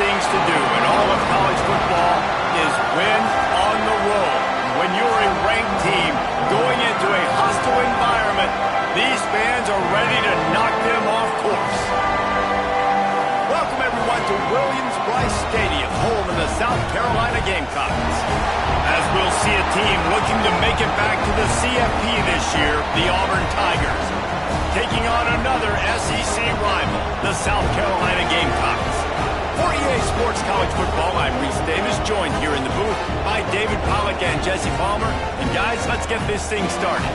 things to do in all of college football is win on the road. When you're a ranked team going into a hostile environment, these fans are ready to knock them off course. Welcome, everyone, to Williams-Brice Stadium, home of the South Carolina Gamecocks. As we'll see a team looking to make it back to the CFP this year, the Auburn Tigers, taking on another SEC rival, the South Carolina Gamecocks. For EA Sports College Football, I'm Reese Davis, joined here in the booth by David Pollack and Jesse Palmer. And guys, let's get this thing started.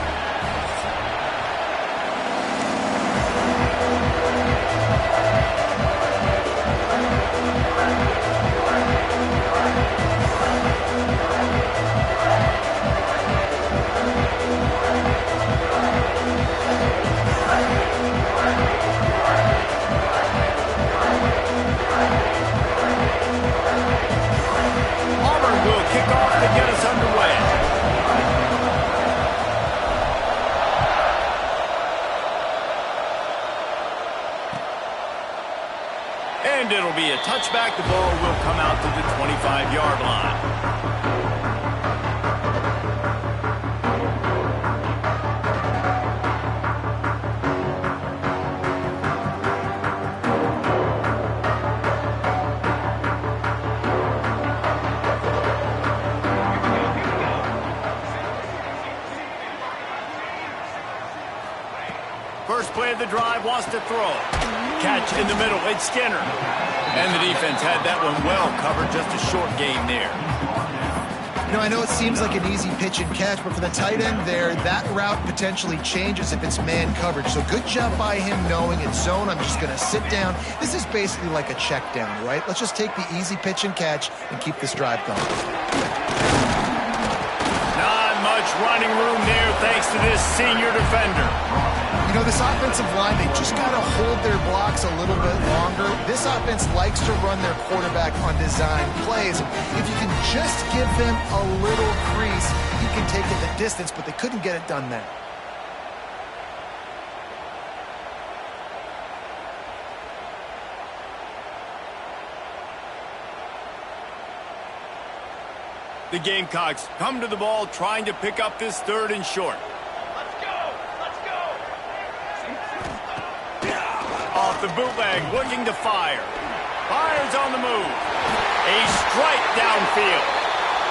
Kick off to get us underway. And it'll be a touchback. The ball will come out to the 25-yard line. First play of the drive, wants to throw. Catch in the middle, it's Skinner. And the defense had that one well covered, just a short game there. You know, I know it seems like an easy pitch and catch, but for the tight end there, that route potentially changes if it's man coverage. So good job by him knowing it's zone. I'm just going to sit down. This is basically like a check down, right? Let's just take the easy pitch and catch and keep this drive going. Not much running room there thanks to this senior defender. You know, this offensive line, they just got to hold their blocks a little bit longer. This offense likes to run their quarterback on design plays. If you can just give them a little crease, he can take it the distance, but they couldn't get it done there. The Gamecocks come to the ball trying to pick up this third and short. Off the bootleg, looking to fire. Fires on the move. A strike downfield.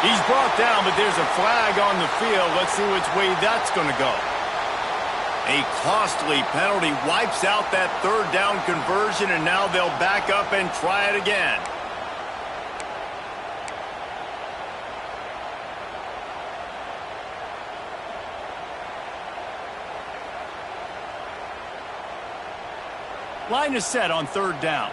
He's brought down, but there's a flag on the field. Let's see which way that's going to go. A costly penalty wipes out that third down conversion, and now they'll back up and try it again. Line is set on third down.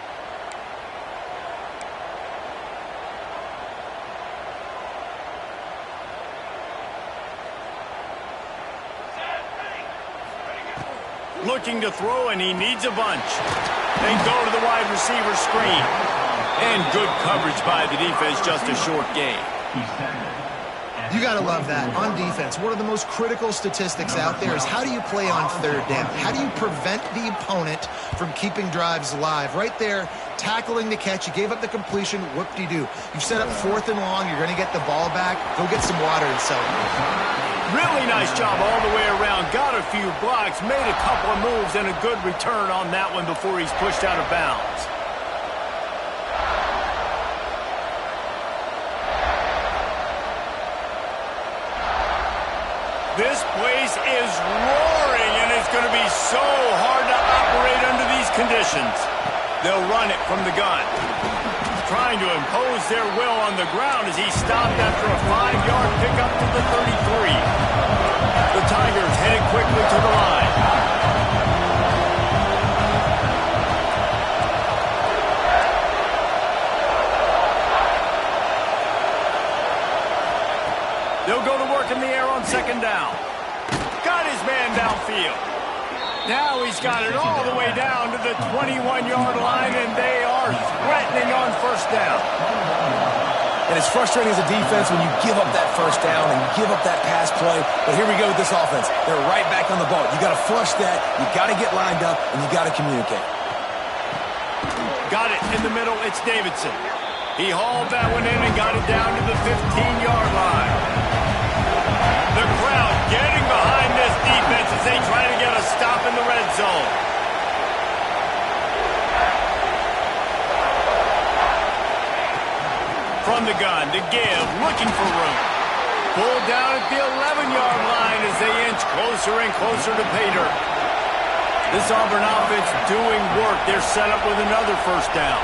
Looking to throw, and he needs a bunch. They go to the wide receiver screen. And good coverage by the defense, just a short gain. You got to love that. On defense, one of the most critical statistics out there is how do you play on third down? How do you prevent the opponent from keeping drives alive? Right there, tackling the catch. You gave up the completion. Whoop-de-doo. You've set up fourth and long. You're going to get the ball back. Go get some water and celebrate. Really nice job all the way around. Got a few blocks, made a couple of moves, and a good return on that one before he's pushed out of bounds. This place is roaring, and it's going to be so hard to operate under these conditions. They'll run it from the gun. Trying to impose their will on the ground as he stopped after a 5-yard pickup to the 33. The Tigers headed quickly to the line. They'll go to work in the air on second down. Got his man downfield. Now he's got it all the way down to the 21-yard line, and they are threatening on first down. And it's frustrating as a defense when you give up that first down and give up that pass play. But here we go with this offense. They're right back on the ball. You got to flush that. You got to get lined up, and you got to communicate. got it in the middle. It's Davidson. He hauled that one in and got it down to the 15-yard line. The crowd getting behind this defense as they try to get a stop in the red zone. From the gun to give, looking for room. Pulled down at the 11-yard line as they inch closer and closer to pay dirt. This Auburn offense doing work. They're set up with another first down.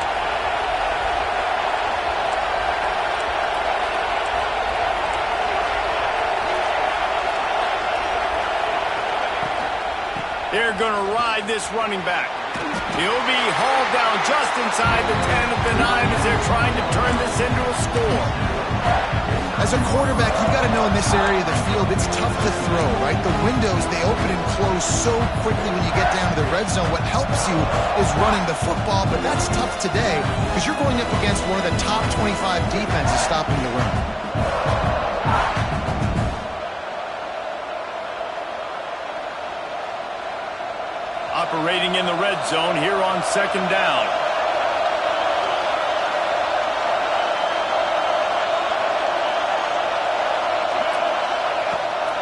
They're going to ride this running back. He'll be hauled down just inside the 10 of the 9 as they're trying to turn this into a score. As a quarterback, you've got to know in this area of the field, it's tough to throw, right? The windows, they open and close so quickly when you get down to the red zone. What helps you is running the football, but that's tough today because you're going up against one of the top 25 defenses stopping the run. Operating in the red zone here on second down.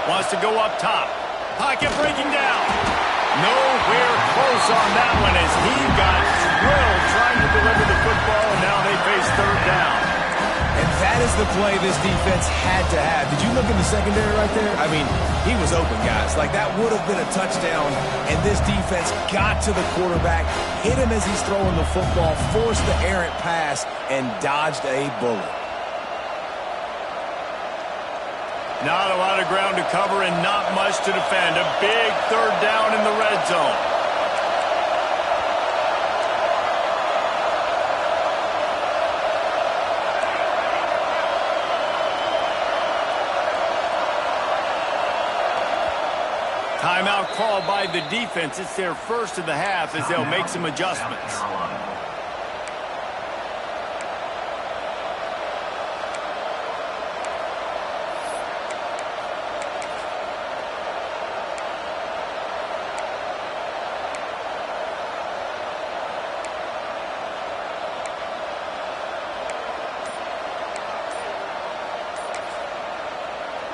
Wants to go up top. Pocket breaking down. Nowhere close on that one as he got drilled trying to deliver the football, and now they face third down. And that is the play this defense had to have. Did you look in the secondary right there? I mean, he was open, guys. Like, that would have been a touchdown, and this defense got to the quarterback, hit him as he's throwing the football, forced the errant pass, and dodged a bullet. Not a lot of ground to cover and not much to defend. A big third down in the red zone. Timeout called by the defense. It's their first of the half as they'll make some adjustments.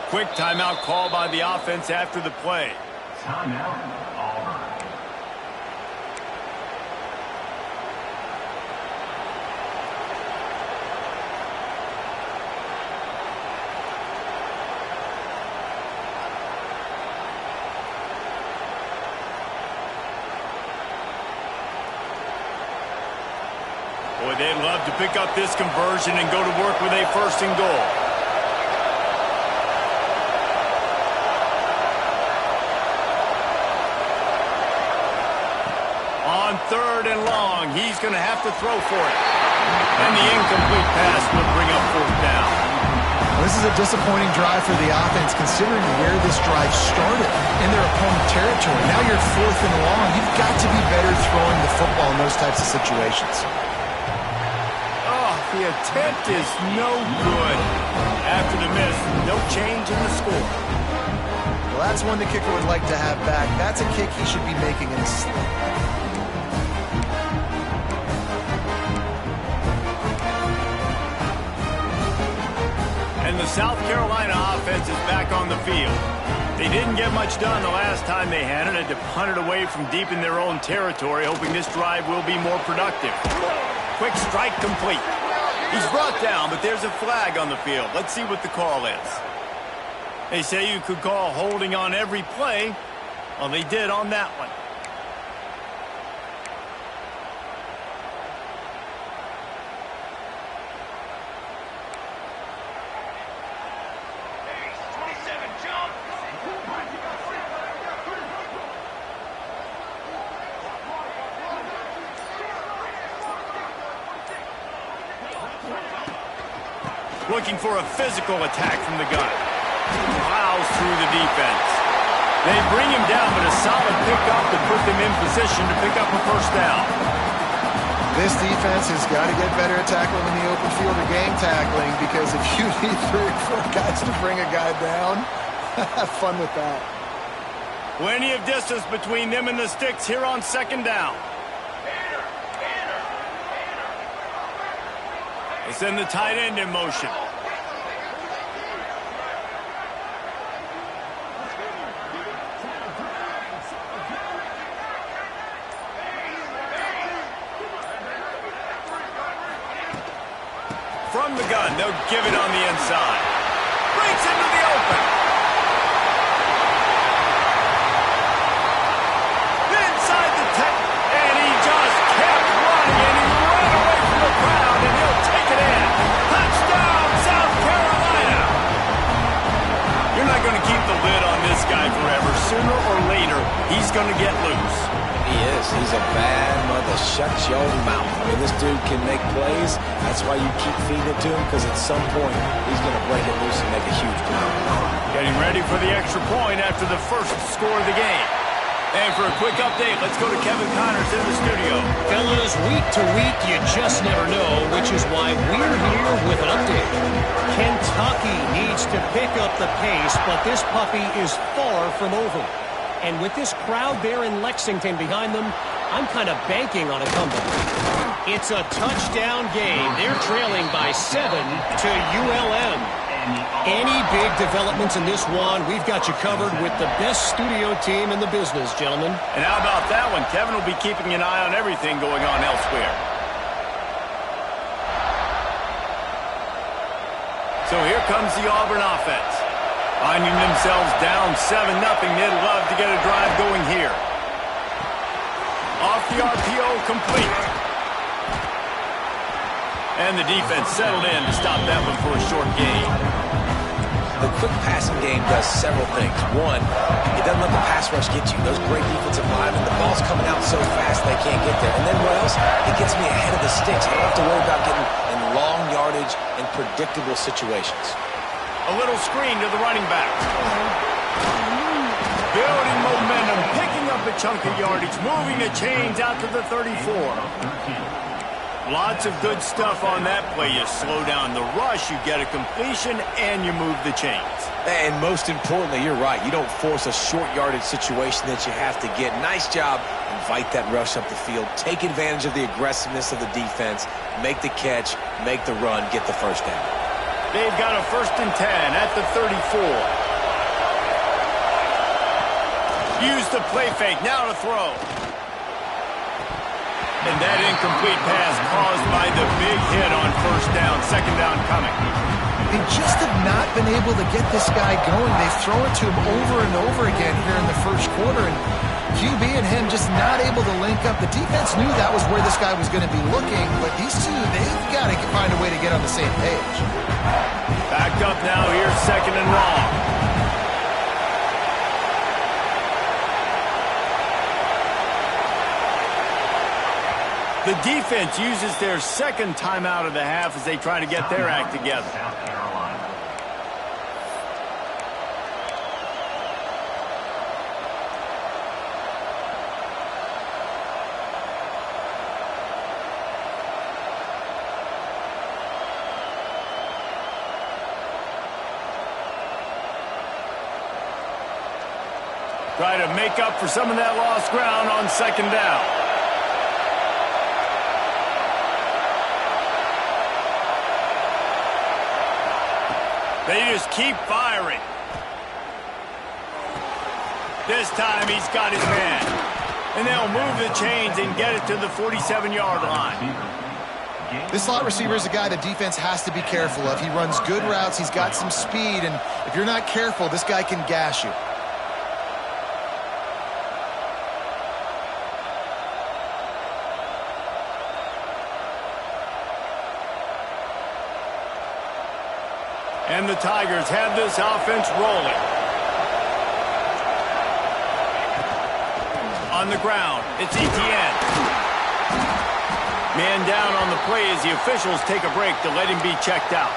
Quick timeout call by the offense after the play. Timeout, Auburn. Boy, they'd love to pick up this conversion and go to work with a first and goal. On third and long, he's going to have to throw for it. And the incomplete pass will bring up fourth down. This is a disappointing drive for the offense considering where this drive started in their opponent territory. Now you're fourth and long. You've got to be better throwing the football in those types of situations. Oh, the attempt is no good. After the miss, no change in the score. Well, that's one the kicker would like to have back. That's a kick he should be making in his sleep. And the South Carolina offense is back on the field. They didn't get much done the last time they had it. Had to punt it away from deep in their own territory, hoping this drive will be more productive. Quick strike complete. He's brought down, but there's a flag on the field. Let's see what the call is. They say you could call holding on every play. Well, they did on that one. Looking for a physical attack from the gun. Plows through the defense. They bring him down, but a solid pickup to put them in position to pick up a first down. This defense has got to get better at tackling in the open field or game tackling, because if you need 3 or 4 guys to bring a guy down, have fun with that. Plenty of distance between them and the sticks here on second down. They send the tight end in motion. From the gun, they'll give it on the inside. Breaks into the open. Inside the 10, and he just kept running, and he ran away from the crowd, and he'll take it in. Touchdown, South Carolina. You're not going to keep the lid on this guy forever. Sooner or later, he's going to get loose. He is. He's a bad mother. Shut your mouth. I mean, this dude can make plays. That's why you keep feeding it to him, because at some point, he's going to break it loose and make a huge play. Getting ready for the extra point after the first score of the game. And for a quick update, let's go to Kevin Connors in the studio. Fellas, week to week, you just never know, which is why we're here with an update. Kentucky needs to pick up the pace, but this puppy is far from over. And with this crowd there in Lexington behind them, I'm kind of banking on a comeback. It's a touchdown game. They're trailing by 7 to ULM. Any big developments in this one, we've got you covered with the best studio team in the business, gentlemen. And how about that one? Kevin will be keeping an eye on everything going on elsewhere. So here comes the Auburn offense. Finding themselves down 7-0, they'd love to get a drive going here. Off the RPO, complete. And the defense settled in to stop that one for a short gain. The quick passing game does several things. One, it doesn't let the pass rush get you. Those great defensive linemen, the ball's coming out so fast they can't get there. And then what else? It gets me ahead of the sticks. I don't have to worry about getting in long yardage and predictable situations. A little screen to the running back. Building momentum, picking up a chunk of yardage, moving the chains out to the 34. Lots of good stuff on that play. You slow down the rush, you get a completion, and you move the chains. And most importantly, you're right. You don't force a short yardage situation that you have to get. Nice job. Invite that rush up the field. Take advantage of the aggressiveness of the defense. Make the catch, make the run, get the first down. They've got a 1st and 10 at the 34. Use the play fake. Now to throw. And that incomplete pass caused by the big hit on 1st down. 2nd down coming. They just have not been able to get this guy going. They've thrown it to him over and over again here in the first quarter. And QB and him just not able to link up. The defense knew that was where this guy was going to be looking. But these two, they've got to find a way to get on the same page. Back up now here, 2nd and long. The defense uses their 2nd timeout of the half as they try to get their act together. South Carolina. Try to make up for some of that lost ground on 2nd down. They just keep firing. This time he's got his man. And they'll move the chains and get it to the 47-yard line. This slot receiver is a guy the defense has to be careful of. He runs good routes. He's got some speed. And if you're not careful, this guy can gash you. And the Tigers have this offense rolling. On the ground, it's Etienne. Man down on the play as the officials take a break to let him be checked out.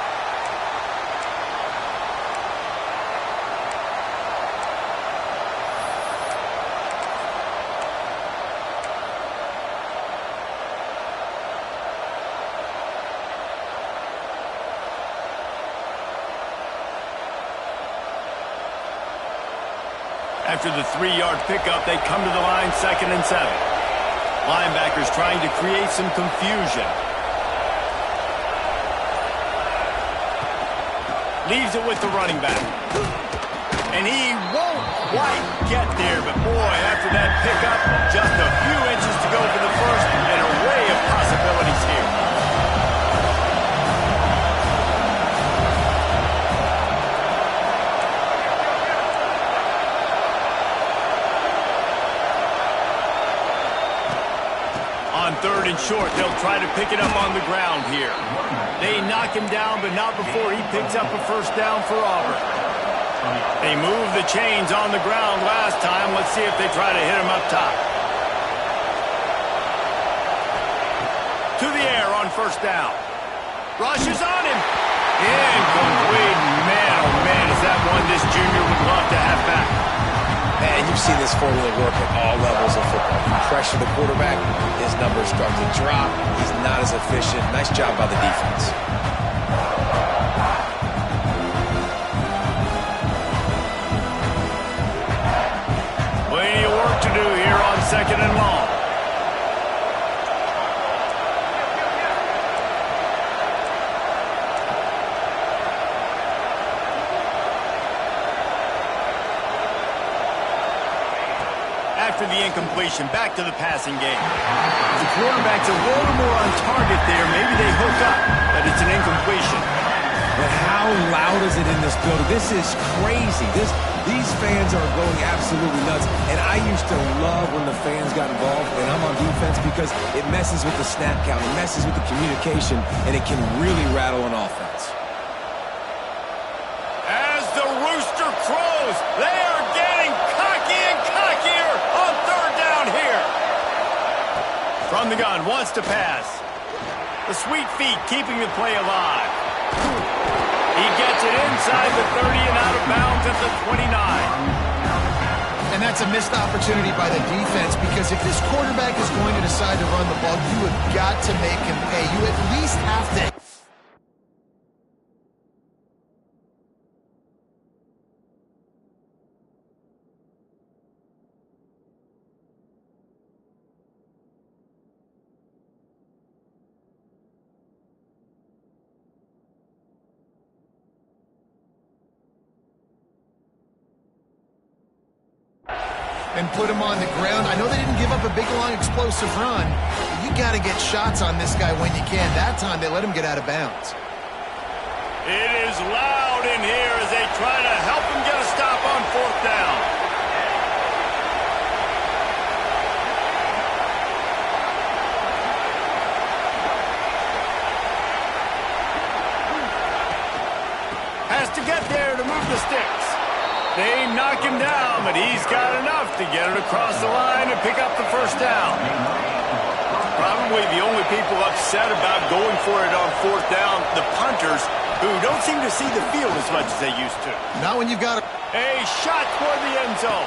After the 3-yard pickup, they come to the line 2nd and 7. Linebackers trying to create some confusion. Leaves it with the running back. And he won't quite get there, but boy, after that pickup, just a few inches to go for the first, an array of possibilities here. On 3rd and short, they'll try to pick it up on the ground here. They knock him down, but not before he picks up a first down for Auburn. They moved the chains on the ground last time. Let's see if they try to hit him up top. To the air on first down. Rushes on him. Incomplete. Man, oh man, is that one this junior would love to have back. Man, you've seen this formula work at all levels of football. You pressure the quarterback, his numbers start to drop. He's not as efficient. Nice job by the defense. Plenty of work to do here on 2nd and long. After the incompletion, back to the passing game. The quarterback's a little more on target there. Maybe they hook up, but it's an incompletion. But how loud is it in this building? This is crazy. These fans are going absolutely nuts. And I used to love when the fans got involved, and I'm on defense, because it messes with the snap count, it messes with the communication, and it can really rattle an offense. As the rooster crows, they are getting cocky and cockier on 3rd down here. From the gun, wants to pass. The sweet feet keeping the play alive. He gets it inside the 30 and out of bounds at the 29. And that's a missed opportunity by the defense, because if this quarterback is going to decide to run the ball, you have got to make him pay. You at least have to. And put him on the ground. I know they didn't give up a big, long, explosive run, but you got to get shots on this guy when you can. That time, they let him get out of bounds. It is loud in here as they try to help him get a stop on 4th down. Has to get there to move the sticks. They knock him down, but he's got enough to get it across the line and pick up the first down. Probably the only people upset about going for it on 4th down, the punters, who don't seem to see the field as much as they used to. Not when you've got a shot toward the end zone.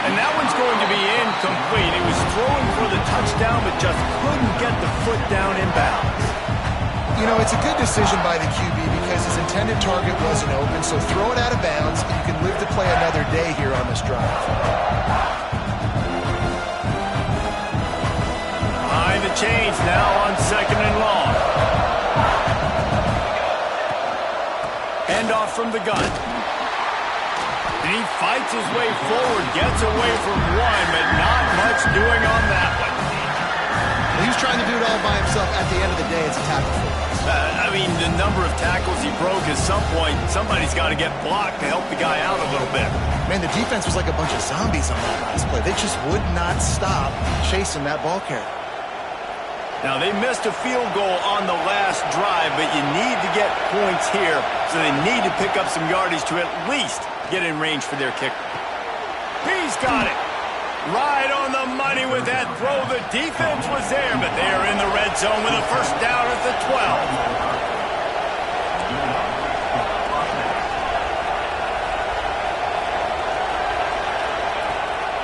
And that one's going to be incomplete. He was throwing for the touchdown, but just couldn't get the foot down in bounds. You know, it's a good decision by the QB because his intended target wasn't open, so throw it out of bounds, and you can live to play another day here on this drive. Behind the chains now on 2nd and long. Handoff from the gun. And he fights his way forward, gets away from one, but not much doing on that one. He was trying to do it all by himself. At the end of the day, it's a tackle for us. I mean, the number of tackles he broke, at some point, somebody's got to get blocked to help the guy out a little bit. Man, the defense was like a bunch of zombies on that last play. They just would not stop chasing that ball carrier. Now, they missed a field goal on the last drive, but you need to get points here, so they need to pick up some yardage to at least get in range for their kicker. He's got it. Right on the money with that throw. The defense was there, but they are in the red zone with a first down at the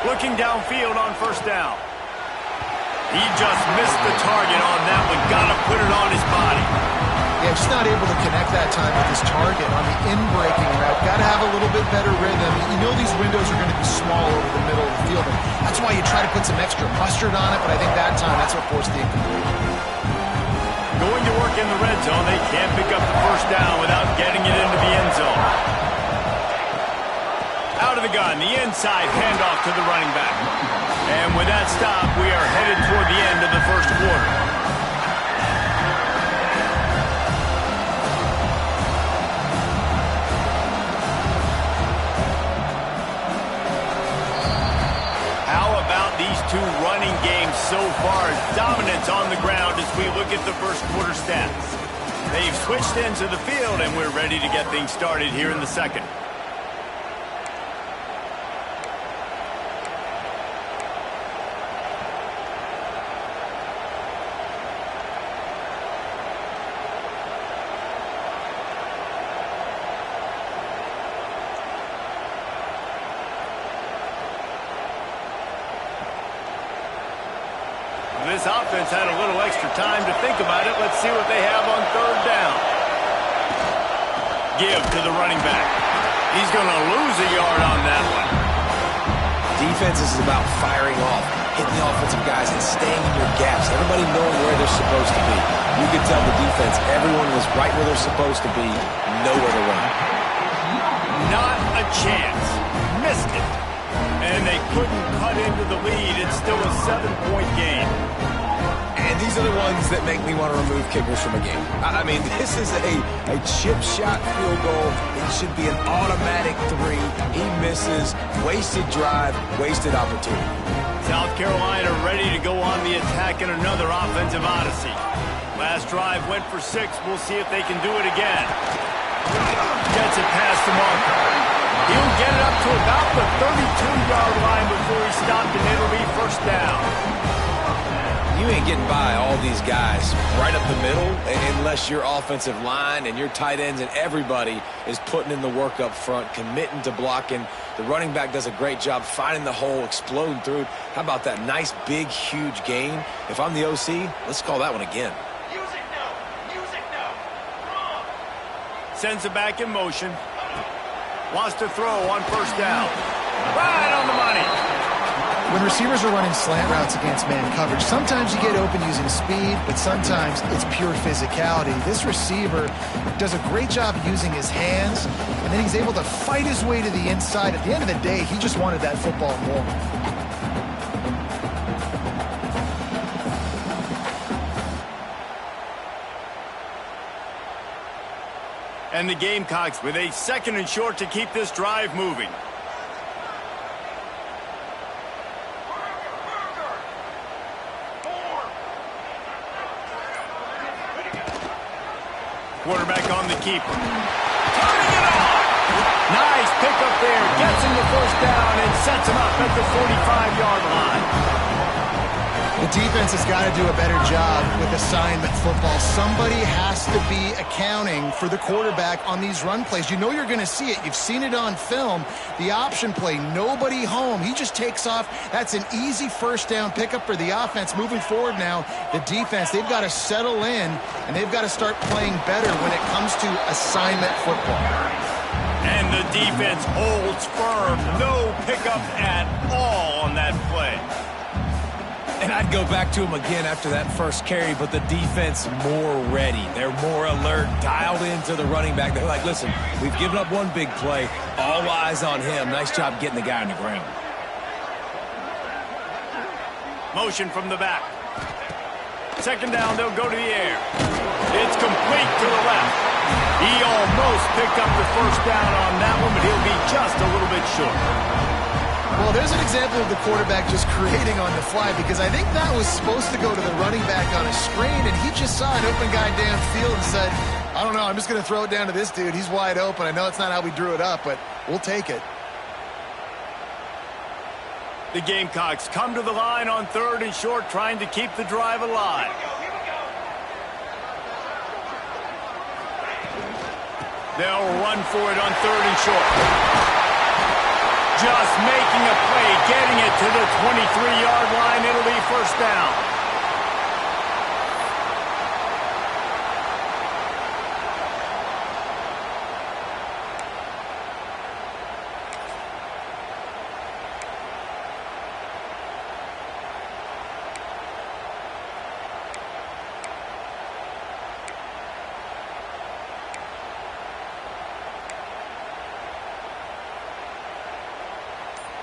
12. Looking downfield on first down. He just missed the target on that one. Got to put it on his body. Yeah, just not able to connect that time with his target on the in-breaking route. Got to have a little bit better rhythm. You know these windows are going to be small over the middle of the field. And that's why you try to put some extra mustard on it, but I think that time that's what forced the incomplete. Going to work in the red zone, they can't pick up the first down without getting it into the end zone. Out of the gun, the inside handoff to the running back. And with that stop, we are headed toward the end of the first quarter. These two running games so far, dominance on the ground as we look at the first quarter stats. They've switched into the field, and we're ready to get things started here in the second. This offense had a little extra time to think about it. Let's see what they have on third down. Give to the running back. He's going to lose a yard on that one. Defense is about firing off, hitting the offensive guys, and staying in your gaps. Everybody knowing where they're supposed to be. You could tell the defense, everyone was right where they're supposed to be, nowhere to run. Not a chance. Missed it. And they couldn't cut into the lead. It's still a 7-point game. And these are the ones that make me want to remove kickers from a game. I mean, this is a chip shot field goal. It should be an automatic 3. He misses. Wasted drive, wasted opportunity. South Carolina ready to go on the attack in another offensive odyssey. Last drive went for 6. We'll see if they can do it again. Gets it past the marker. He'll get it up to about the 32-yard line before he stopped, and it'll be first down. You ain't getting by all these guys right up the middle unless your offensive line and your tight ends and everybody is putting in the work up front, committing to blocking. The running back does a great job finding the hole, exploding through. How about that nice, big, huge gain? If I'm the OC, let's call that one again. Use it now. Use it now. Sends it back in motion. Wants to throw on first down. Right on the money. When receivers are running slant routes against man coverage, sometimes you get open using speed, but sometimes it's pure physicality. This receiver does a great job using his hands, and then he's able to fight his way to the inside. At the end of the day, he just wanted that football more. And the Gamecocks with a 2nd and short to keep this drive moving. Quarterback on the keeper. Turning it on! Nice pickup there. Gets him the first down and sets him up at the 45-yard line. The defense has got to do a better job with assignment football. Somebody has to be accounting for the quarterback on these run plays. You know you're going to see it. You've seen it on film. The option play, nobody home. He just takes off. That's an easy first down pickup for the offense. Moving forward now, the defense, they've got to settle in, and they've got to start playing better when it comes to assignment football. And the defense holds firm. No pickup at all on that play. And I'd go back to him again after that first carry, but the defense more ready. They're more alert, dialed into the running back. They're like, listen, we've given up one big play. All eyes on him. Nice job getting the guy on the ground. Motion from the back. 2nd down, they'll go to the air. It's complete to the left. He almost picked up the first down on that one, but he'll be just a little bit short. Well, there's an example of the quarterback just creating on the fly, because I think that was supposed to go to the running back on a screen, and he just saw an open guy downfield and said, I don't know, I'm just going to throw it down to this dude. He's wide open. I know it's not how we drew it up, but we'll take it. The Gamecocks come to the line on 3rd and short, trying to keep the drive alive. They'll run for it on 3rd and short. Just making a play, getting it to the 23-yard line. It'll be first down.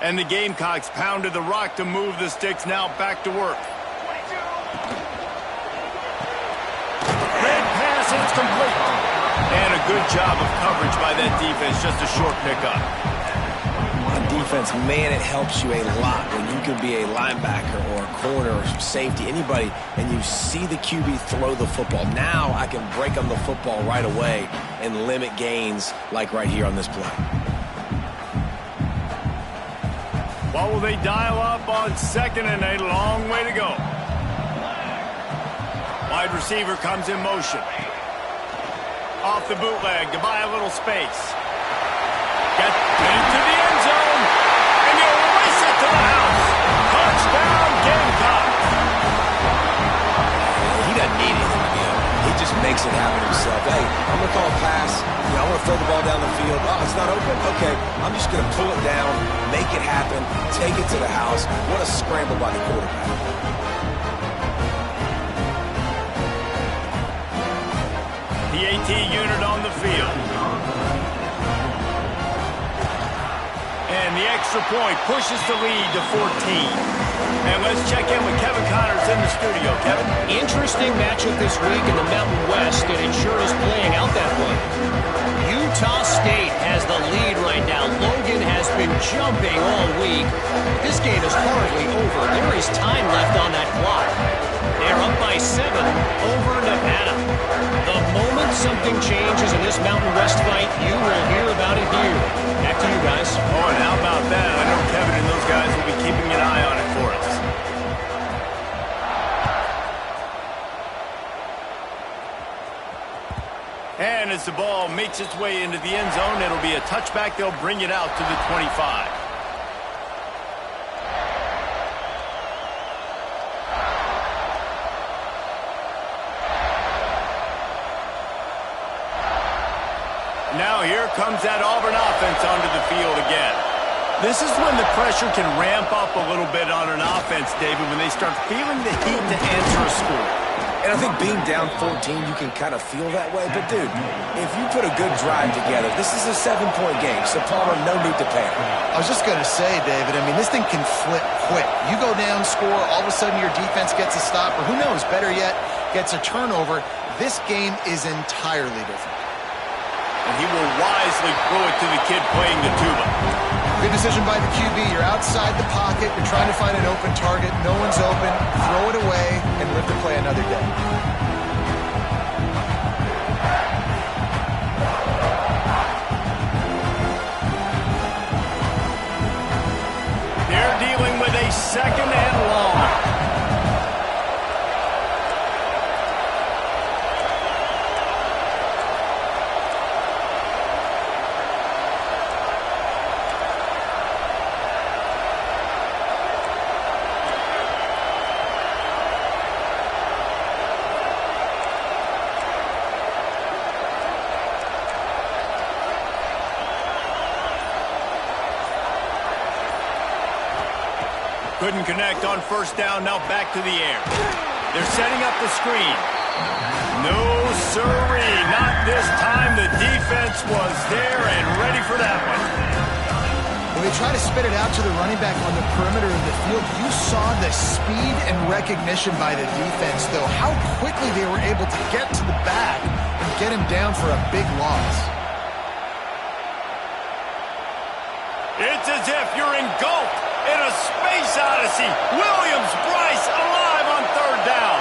And the Gamecocks pounded the rock to move the sticks, now back to work. Big pass, and it's complete. And a good job of coverage by that defense, just a short pickup. On defense, man, it helps you a lot when you can be a linebacker or a corner or safety, anybody, and you see the QB throw the football. Now I can break on the football right away and limit gains like right here on this play. What will they dial up on 2nd and a long way to go? Wide receiver comes in motion. Off the bootleg to buy a little space. Get into the end zone, and he'll race it to the house. Touchdown, Gamecocks. He doesn't need anything, he just makes it happen himself. Hey, I'm going to call a pass. I want to throw the ball down the field. Oh, it's not open? Okay, I'm just going to pull it down, make it happen, take it to the house. What a scramble by the quarterback. The AT unit on the field. And the extra point pushes the lead to 14. And let's check in with Kevin Connors in the studio. Kevin? Interesting matchup this week in the Mountain West, and it sure is playing out that way. Utah State has the lead right now. Logan has been jumping all week. This game is hardly over. There is time left on that clock. They're up by 7 over Nevada. The moment something changes in this Mountain West fight, you will hear about it here. Back to you guys. Oh, and how about that? I know Kevin and those guys will be keeping an eye on it for us. And as the ball makes its way into the end zone, it'll be a touchback. They'll bring it out to the 25. Now here comes that Auburn offense onto the field again. This is when the pressure can ramp up a little bit on an offense, David, when they start feeling the heat to answer a score. And I think being down 14, you can kind of feel that way. But, dude, if you put a good drive together, this is a 7-point game. So, Palmer, no need to panic. I was just going to say, David, I mean, this thing can flip quick. You go down, score, all of a sudden your defense gets a stop, or who knows, better yet, gets a turnover. This game is entirely different. And he will wisely throw it to the kid playing the tuba. Good decision by the QB. You're outside the pocket. You're trying to find an open target. No one's open. Throw it away and live to play another day. They're dealing with a 2nd and long. Couldn't connect on 1st down, now back to the air. They're setting up the screen. No, sirree, not this time. The defense was there and ready for that one. When they try to spit it out to the running back on the perimeter of the field, you saw the speed and recognition by the defense, though, how quickly they were able to get to the back and get him down for a big loss. It's as if you're engulfed in a space odyssey. Williams-Brice alive on 3rd down.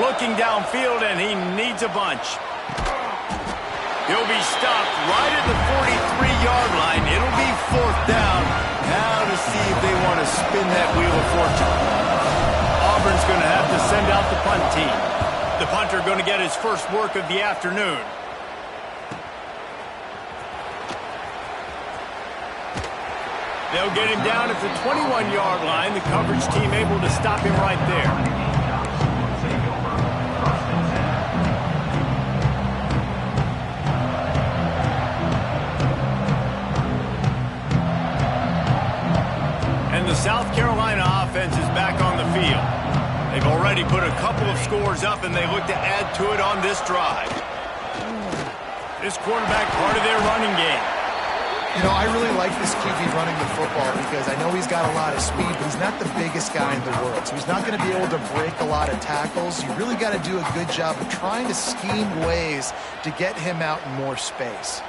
Looking downfield, and he needs a bunch. He'll be stopped right at the 43-yard line. It'll be 4th down. Now to see if they want to spin that wheel of fortune. Auburn's going to have to send out the punt team. The punter going to get his first work of the afternoon. They'll get him down at the 21-yard line. The coverage team able to stop him right there. the South Carolina offense is back on the field. They've already put a couple of scores up, and they look to add to it on this drive. This quarterback part of their running game. You know, I really like this QB running the football because I know he's got a lot of speed, but he's not the biggest guy in the world. So he's not going to be able to break a lot of tackles. You really got to do a good job of trying to scheme ways to get him out in more space.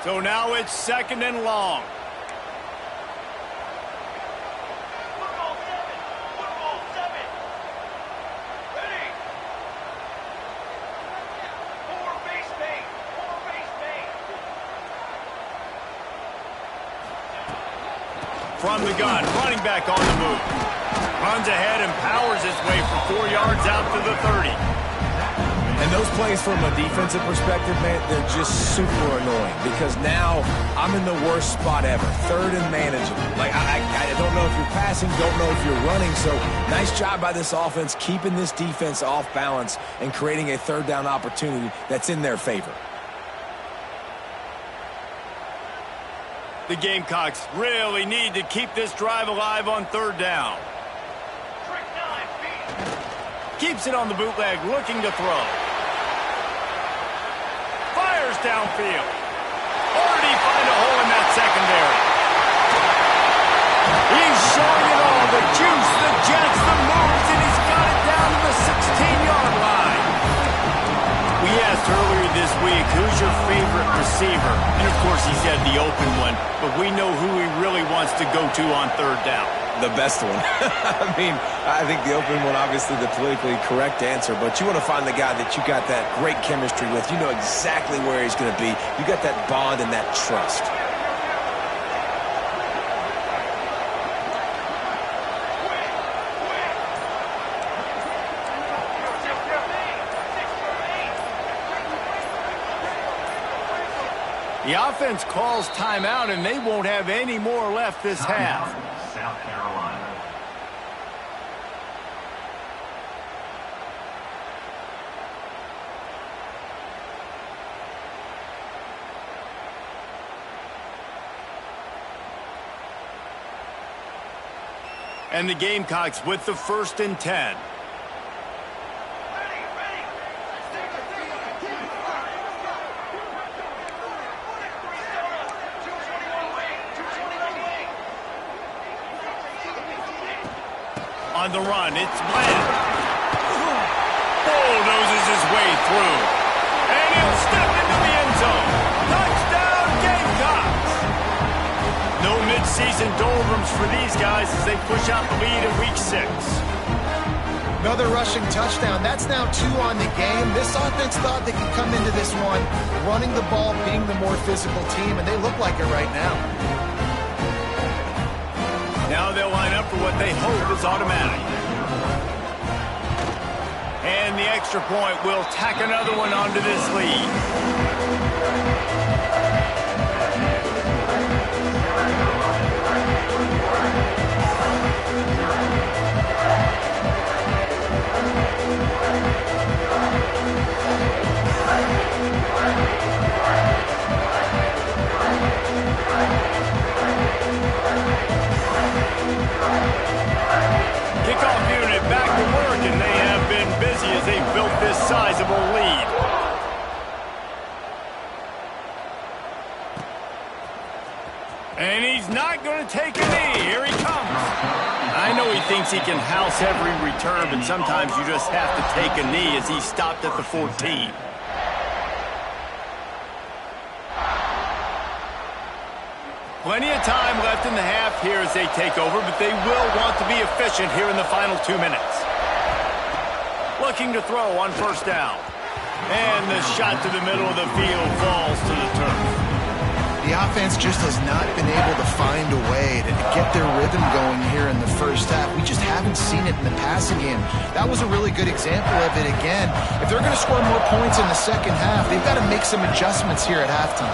So now it's 2nd and long. From the gun, running back on the move. Runs ahead and powers his way for 4 yards out to the 30. And those plays from a defensive perspective, man, they're just super annoying because now I'm in the worst spot ever. 3rd and manageable. Like, I don't know if you're passing, don't know if you're running. So nice job by this offense keeping this defense off balance and creating a 3rd down opportunity that's in their favor. The Gamecocks really need to keep this drive alive on 3rd down. Keeps it on the bootleg, looking to throw. Fires downfield. Or did he find a hole in that secondary? He's showing it all. The juice, the jets, the moves, and he's got it down to the 16-yard line. We asked earlier this week, who's your favorite receiver? And, of course, he said the open one, but we know who he really wants to go to on 3rd down. The best one. I mean, I think the open one, obviously the politically correct answer, but you want to find the guy that you got that great chemistry with. You know exactly where he's going to be. You got that bond and that trust. The offense calls timeout, and they won't have any more left this half. South Carolina. And the Gamecocks with the 1st and 10. On the run, it's Glenn. Bulldozes his way through. And he'll step into the end zone. Touchdown, Gamecocks! No midseason doldrums for these guys as they push out the lead in Week 6. Another rushing touchdown. That's now 2 on the game. This offense thought they could come into this one running the ball, being the more physical team, and they look like it right now. Now they'll line up for what they hope is automatic. And the extra point will tack another one onto this lead. Kickoff unit back to work, and they have been busy as they built this sizable lead. And he's not going to take a knee. Here he comes. I know he thinks he can house every return, but sometimes you just have to take a knee as he stopped at the 14. Plenty of time left in the half here as they take over, but they will want to be efficient here in the final 2 minutes. Looking to throw on 1st down. And the shot to the middle of the field falls to the turf. The offense just has not been able to find a way to get their rhythm going here in the 1st half. We just haven't seen it in the passing game. That was a really good example of it again. If they're going to score more points in the 2nd half, they've got to make some adjustments here at halftime.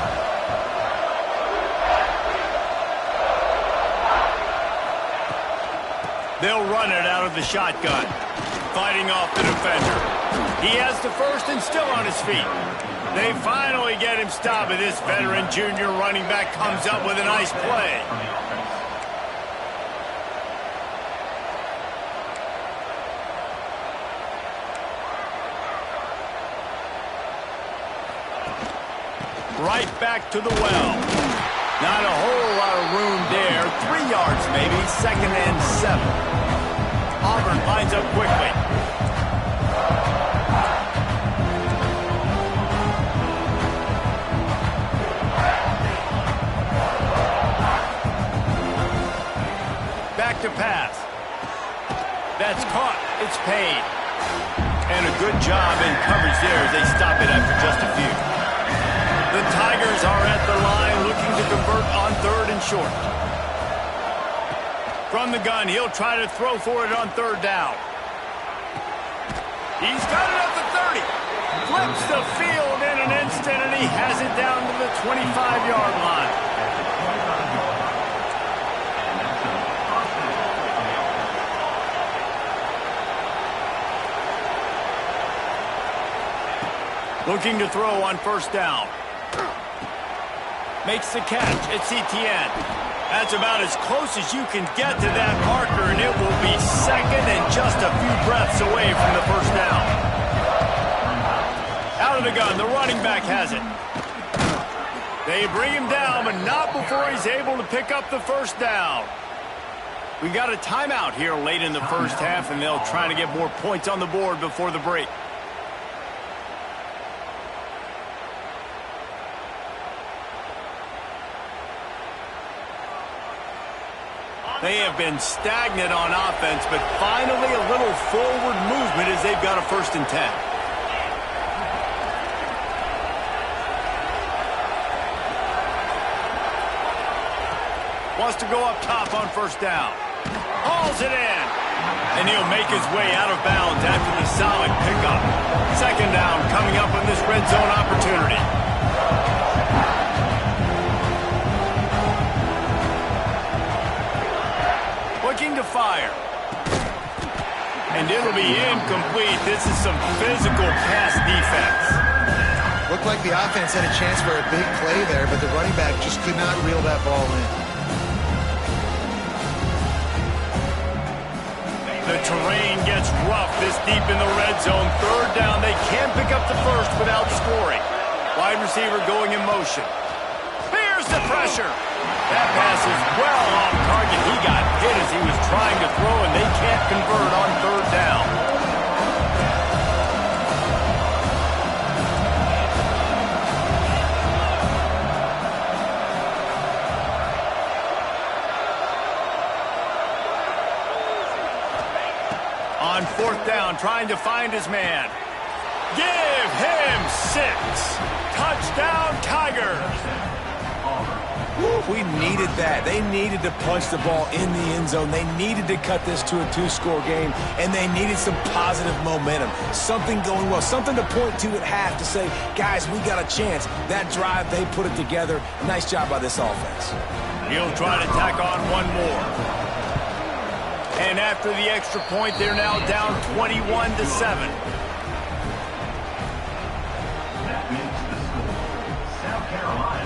They'll run it out of the shotgun. Fighting off the defender. He has the 1st and still on his feet. They finally get him stopped, but this veteran junior running back comes up with a nice play. Right back to the well. Not a whole lot of room there. 3 yards maybe. 2nd and 7. Auburn lines up quickly. Back to pass. That's caught. It's paid. And a good job in coverage there as they stop it after just a few. The Tigers are at the line looking to convert on 3rd and short. From the gun, he'll try to throw for it on 3rd down. He's got it at the 30. Flips the field in an instant, and he has it down to the 25-yard line. Looking to throw on 1st down. Makes the catch. It's Etienne. That's about as close as you can get to that marker, and it will be 2nd and just a few breaths away from the 1st down. Out of the gun, the running back has it. They bring him down, but not before he's able to pick up the 1st down. We got a timeout here late in the 1st half, and they'll try to get more points on the board before the break. They have been stagnant on offense, but finally a little forward movement as they've got a 1st and 10. Wants to go up top on 1st down. Hauls it in. And he'll make his way out of bounds after the solid pickup. 2nd down coming up on this red zone opportunity. Looking to fire. And it'll be incomplete. This is some physical pass defense. Looked like the offense had a chance for a big play there, but the running back just could not reel that ball in. The terrain gets rough this deep in the red zone. 3rd down. They can't pick up the 1st without scoring. Wide receiver going in motion. Here's the pressure. That pass is well off target. He got hit as he was trying to throw, and they can't convert on 3rd down. On 4th down, trying to find his man. Give him 6. Touchdown, Tigers. We needed that. They needed to punch the ball in the end zone. They needed to cut this to a 2-score game, and they needed some positive momentum. Something going well, something to point to at half to say, guys, we got a chance. That drive, they put it together. Nice job by this offense. He'll try to tack on one more. And after the extra point, they're now down 21-7. South Carolina.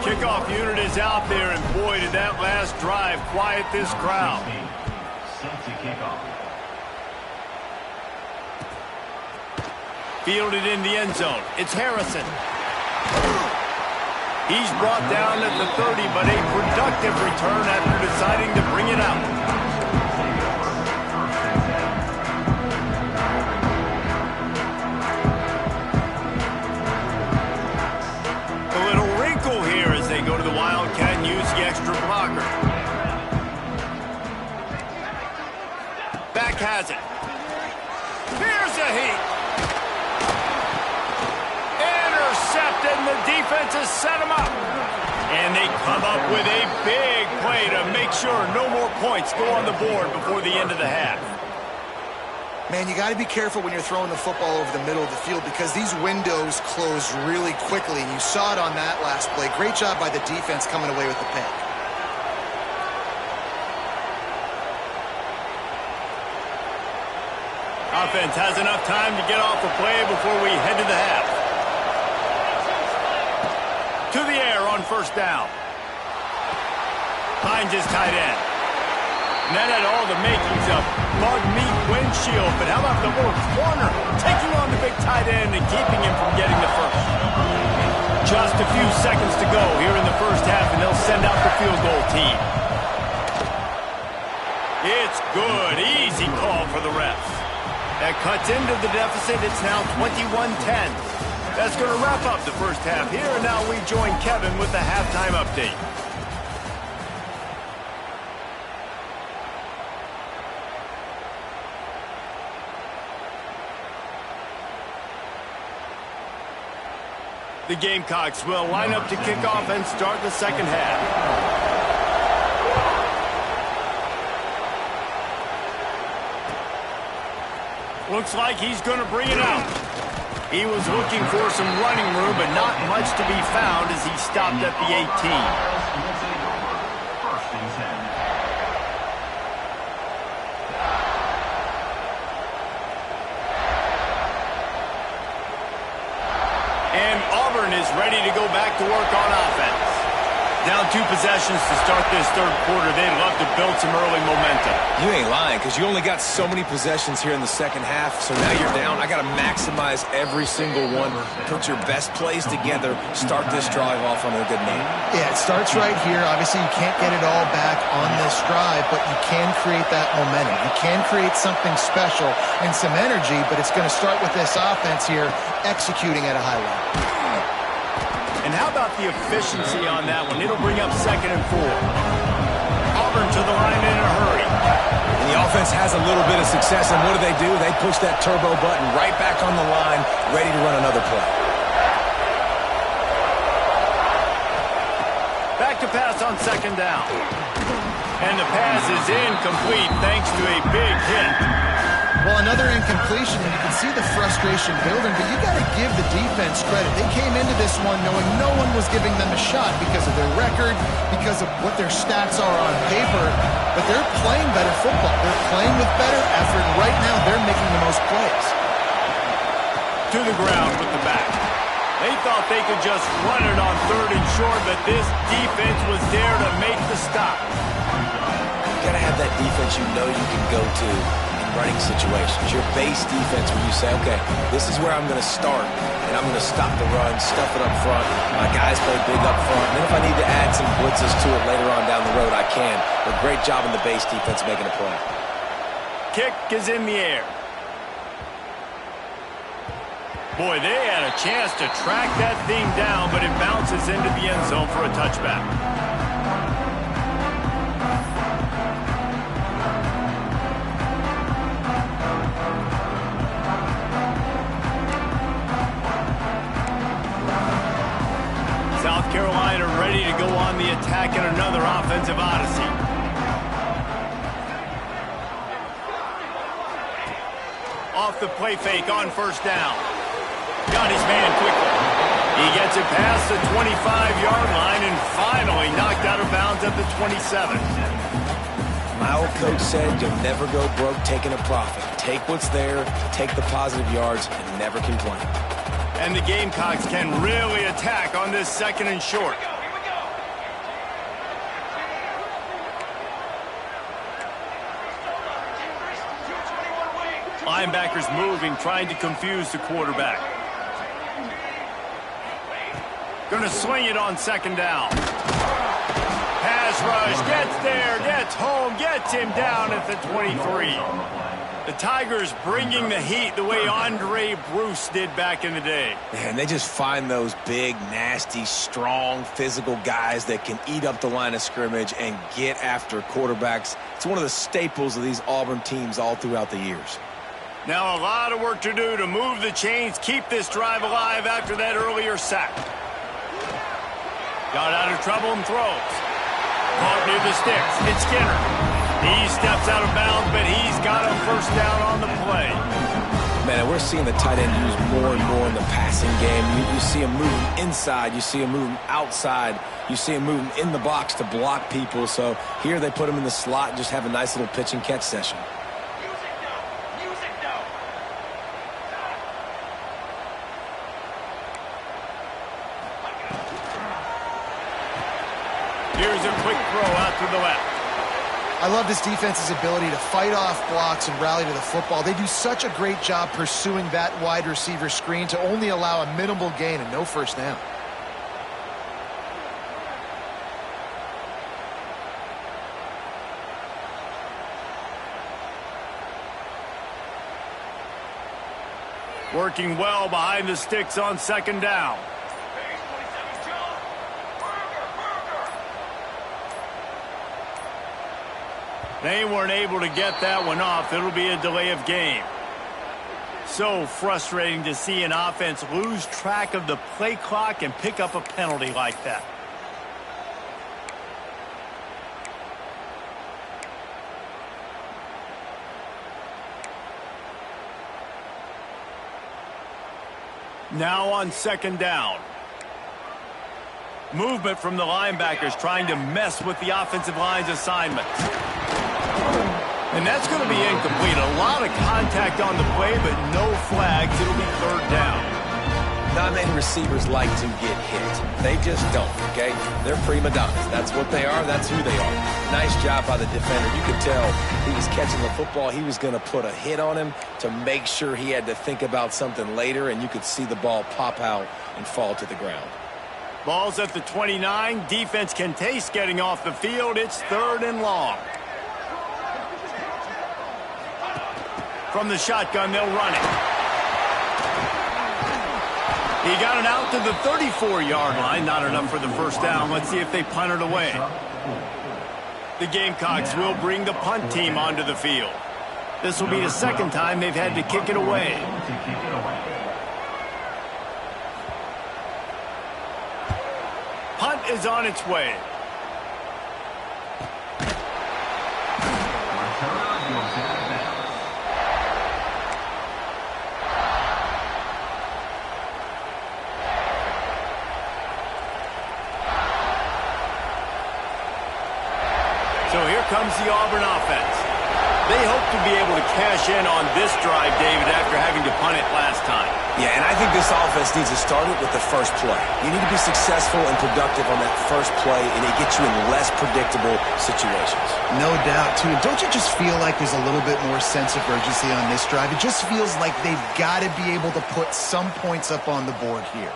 Kickoff unit is out there, and boy, did that last drive quiet this crowd. Sets a kickoff. Fielded in the end zone. It's Harrison. He's brought down at the 30, but a productive return after deciding to bring it out. Go to the Wildcat and use the extra blocker. Back has it. Here's a heat. Intercepted, and the defense has set him up. And they come up with a big play to make sure no more points go on the board before the end of the half. Man, you got to be careful when you're throwing the football over the middle of the field because these windows close really quickly. And you saw it on that last play. Great job by the defense coming away with the pick. Offense has enough time to get off the play before we head to the half. To the air on 1st down. Finds his tight end. And that had all the makings of bug meat windshield, but how about the little corner taking on the big tight end and keeping him from getting the 1st? Just a few seconds to go here in the first half, and they'll send out the field goal team. It's good. Easy call for the refs. That cuts into the deficit. It's now 21-10. That's going to wrap up the first half here, and now we join Kevin with the halftime update. The Gamecocks will line up to kick off and start the second half. Looks like he's going to bring it out. He was looking for some running room, but not much to be found as he stopped at the 18. First and 10. And Auburn is ready to go back to work on offense. Down 2 possessions to start this third quarter. They'd love to build some early momentum. You ain't lying, because you only got so many possessions here in the second half, so now you're down. I got to maximize every single one. Put your best plays together. Start this drive off on a good note. Yeah, it starts right here. Obviously, you can't get it all back on this drive, but you can create that momentum. You can create something special and some energy, but it's going to start with this offense here executing at a high level. And how about the efficiency on that one? It'll bring up 2nd and 4. Auburn to the line in a hurry. And the offense has a little bit of success, and what do? They push that turbo button right back on the line, ready to run another play. Back to pass on 2nd down. And the pass is incomplete thanks to a big hit. Well, another incompletion, and you can see the frustration building, but you got to give the defense credit. They came into this one knowing no one was giving them a shot because of their record, because of what their stats are on paper, but they're playing better football. They're playing with better effort. Right now, they're making the most plays. To the ground with the back. They thought they could just run it on 3rd and short, but this defense was there to make the stop. You got to have that defense you know you can go to running situations. Your base defense where you say, okay, this is where I'm going to start, and I'm going to stop the run, stuff it up front. My guys play big up front. And then if I need to add some blitzes to it later on down the road, I can. But great job in the base defense making a play. Kick is in the air. Boy, they had a chance to track that thing down, but it bounces into the end zone for a touchback. South Carolina ready to go on the attack in another offensive odyssey. Off the play fake on 1st down. Got his man quickly. He gets it past the 25-yard line and finally knocked out of bounds at the 27. My old coach said you'll never go broke taking a profit. Take what's there, take the positive yards, and never complain. And the Gamecocks can really attack on this 2nd and short. Linebackers moving, trying to confuse the quarterback. Gonna swing it on 2nd down. Pass rush, gets there, gets home, gets him down at the 23. The Tigers bringing the heat the way Andre Bruce did back in the day. Man, they just find those big, nasty, strong, physical guys that can eat up the line of scrimmage and get after quarterbacks. It's one of the staples of these Auburn teams all throughout the years. Now a lot of work to do to move the chains, keep this drive alive after that earlier sack. Got out of trouble and throws. Caught near the sticks. It's Skinner. He steps out of bounds, but he's got him 1st down on the play. Man, we're seeing the tight end used more and more in the passing game. You see him moving inside. You see him moving outside. You see him moving in the box to block people. So here they put him in the slot and just have a nice little pitch and catch session. Here's a quick throw out to the left. I love this defense's ability to fight off blocks and rally to the football. They do such a great job pursuing that wide receiver screen to only allow a minimal gain and no 1st down. Working well behind the sticks on second down. They weren't able to get that one off. It'll be a delay of game. So frustrating to see an offense lose track of the play clock and pick up a penalty like that. Now on second down. Movement from the linebackers trying to mess with the offensive line's assignments. And that's going to be incomplete. A lot of contact on the play, but no flags. It'll be third down. Not many receivers like to get hit. They just don't, okay? They're prima donnas. That's what they are. That's who they are. Nice job by the defender. You could tell he was catching the football. He was going to put a hit on him to make sure he had to think about something later, and you could see the ball pop out and fall to the ground. Ball's at the 29. Defense can taste getting off the field. It's third and long. From the shotgun, they'll run it. He got it out to the 34-yard line. Not enough for the first down. Let's see if they punt it away. The Gamecocks will bring the punt team onto the field. This will be the second time they've had to kick it away. Punt is on its way. So here comes the Auburn offense. They hope to be able to cash in on this drive, David, after having to punt it last time. Yeah, and I think this offense needs to start it with the first play. You need to be successful and productive on that first play, and it gets you in less predictable situations. No doubt, too. Don't you just feel like there's a little bit more sense of urgency on this drive? It just feels like they've got to be able to put some points up on the board here.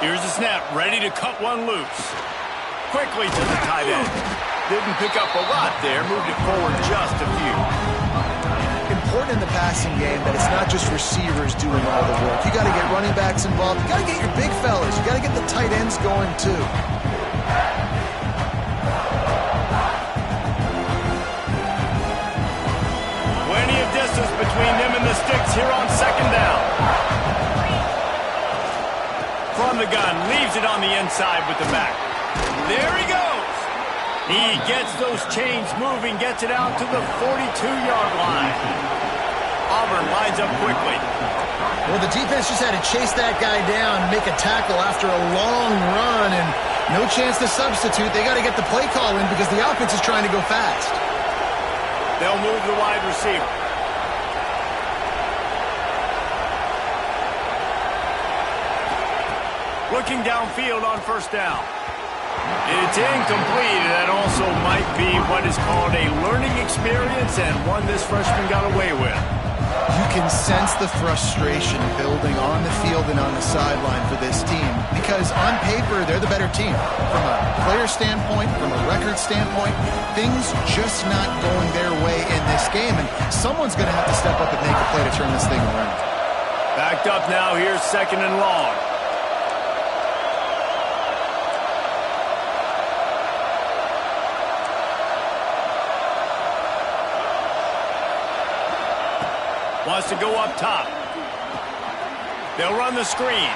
Here's the snap, ready to cut one loose. Quickly to the tight end. Didn't pick up a lot there, moved it forward just a few. Important in the passing game that it's not just receivers doing all the work. You got to get running backs involved. You got to get your big fellas. You got to get the tight ends going too. Plenty of distance between them and the sticks here on second down. From the gun, leaves it on the inside with the back. There he goes. He gets those chains moving, gets it out to the 42-yard line. Auburn lines up quickly. Well, the defense just had to chase that guy down, make a tackle after a long run, and no chance to substitute. They got to get the play call in because the offense is trying to go fast. They'll move the wide receiver. Looking downfield on first down. It's incomplete. That also might be what is called a learning experience and one this freshman got away with. You can sense the frustration building on the field and on the sideline for this team because on paper, they're the better team. From a player standpoint, from a record standpoint, things just not going their way in this game, and someone's going to have to step up and make a play to turn this thing around. Backed up now. Here's second and long. Wants to go up top. They'll run the screen.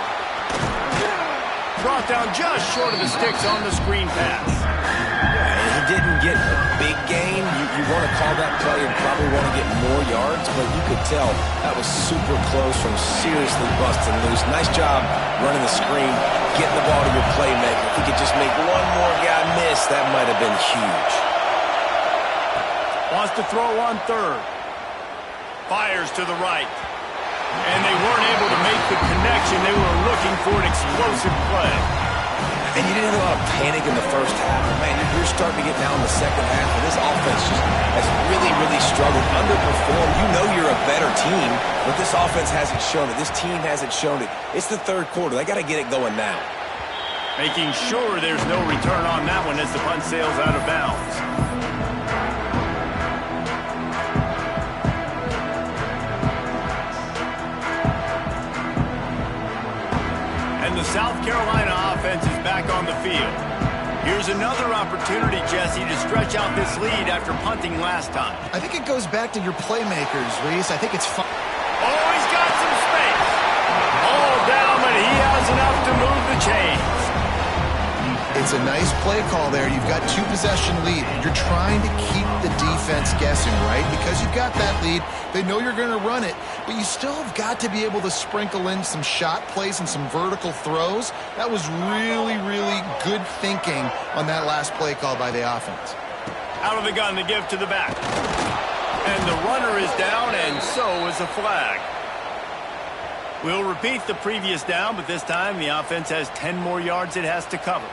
Brought down just short of the sticks on the screen pass. And he didn't get a big gain. You want to call that play and probably want to get more yards, but you could tell that was super close from seriously busting loose. Nice job running the screen, getting the ball to your playmaker. If he could just make one more guy miss, that might have been huge. Wants to throw on third. Fires to the right. And they weren't able to make the connection. They were looking for an explosive play. And you didn't have a lot of panic in the first half. But man, you're starting to get down in the second half, and this offense just has really, really struggled, underperformed. You know you're a better team, but this offense hasn't shown it. This team hasn't shown it. It's the third quarter. They got to get it going now. Making sure there's no return on that one as the punt sails out of bounds. And the South Carolina offense is back on the field. Here's another opportunity, Jesse, to stretch out this lead after punting last time. I think it goes back to your playmakers, Reese. I think it's fun. Oh, he's got some space. All down, but he has enough to move the chains. It's a nice play call there. You've got two-possession lead. You're trying to keep the defense guessing, right? Because you've got that lead. They know you're going to run it, but you still have got to be able to sprinkle in some shot plays and some vertical throws. That was really, really good thinking on that last play call by the offense. Out of the gun to give to the back. And the runner is down, and so is the flag. We'll repeat the previous down, but this time the offense has 10 more yards it has to cover.